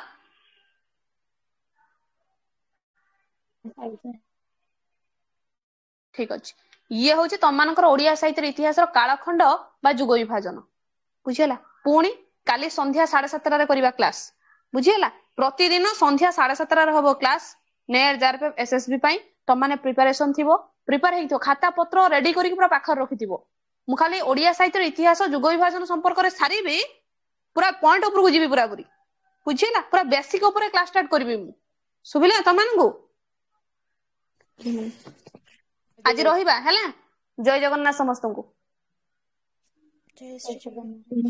ଠିକ ଅଛି, ଇଏ ହଉଛି ତମମାନଙ୍କର ଓଡିଆ ସାହିତ୍ୟର ଇତିହାସର କାଳଖଣ୍ଡ ବା ଯୁଗ ବିଭାଜନ, ବୁଝିହେଲା? ପୁଣି କାଲି ସନ୍ଧ୍ୟା 7:30 କରିବା କ୍ଲାସ, ବୁଝିହେଲା? ପ୍ରତିଦିନ ସନ୍ଧ୍ୟା 7:30 ହବ କ୍ଲାସ ନେଟ୍ ଜାରପିଏଫ୍ ଏସଏସବି ପାଇଁ। ତମମାନେ ପ୍ରିପାରେସନ ଥିବ, ପ୍ରିପେୟାର ହେଇଥିବ, ଖାତା ପତ୍ର ରେଡି କରିକି ପୁରା ପାଖରେ ରଖିଥିବ। ମୁଁ ଖାଲି ଓଡିଆ ସାହିତ୍ୟର ଇତିହାସ ଯୁଗ ବିଭାଜନ ସମ୍ପର୍କରେ ସାରିବି, ପୁରା ପଏଣ୍ଟ ଉପରକୁ ଯିବି ପୁରାପୁରି, ବୁଝିହେଲା? ପୁରା ବେସିକ ଉପରେ କ୍ଲାସ ଷ୍ଟାର୍ଟ କରିବି ମୁଁ, ଶୁଭିଲା ତମମାନଙ୍କୁ? ଆଜି ରହିବା ହେଲା। ଜୟ ଜଗନ୍ନାଥ ସମସ୍ତଙ୍କୁ। ଜୟ ଶ୍ରୀ ଜଗନ୍ନାଥ।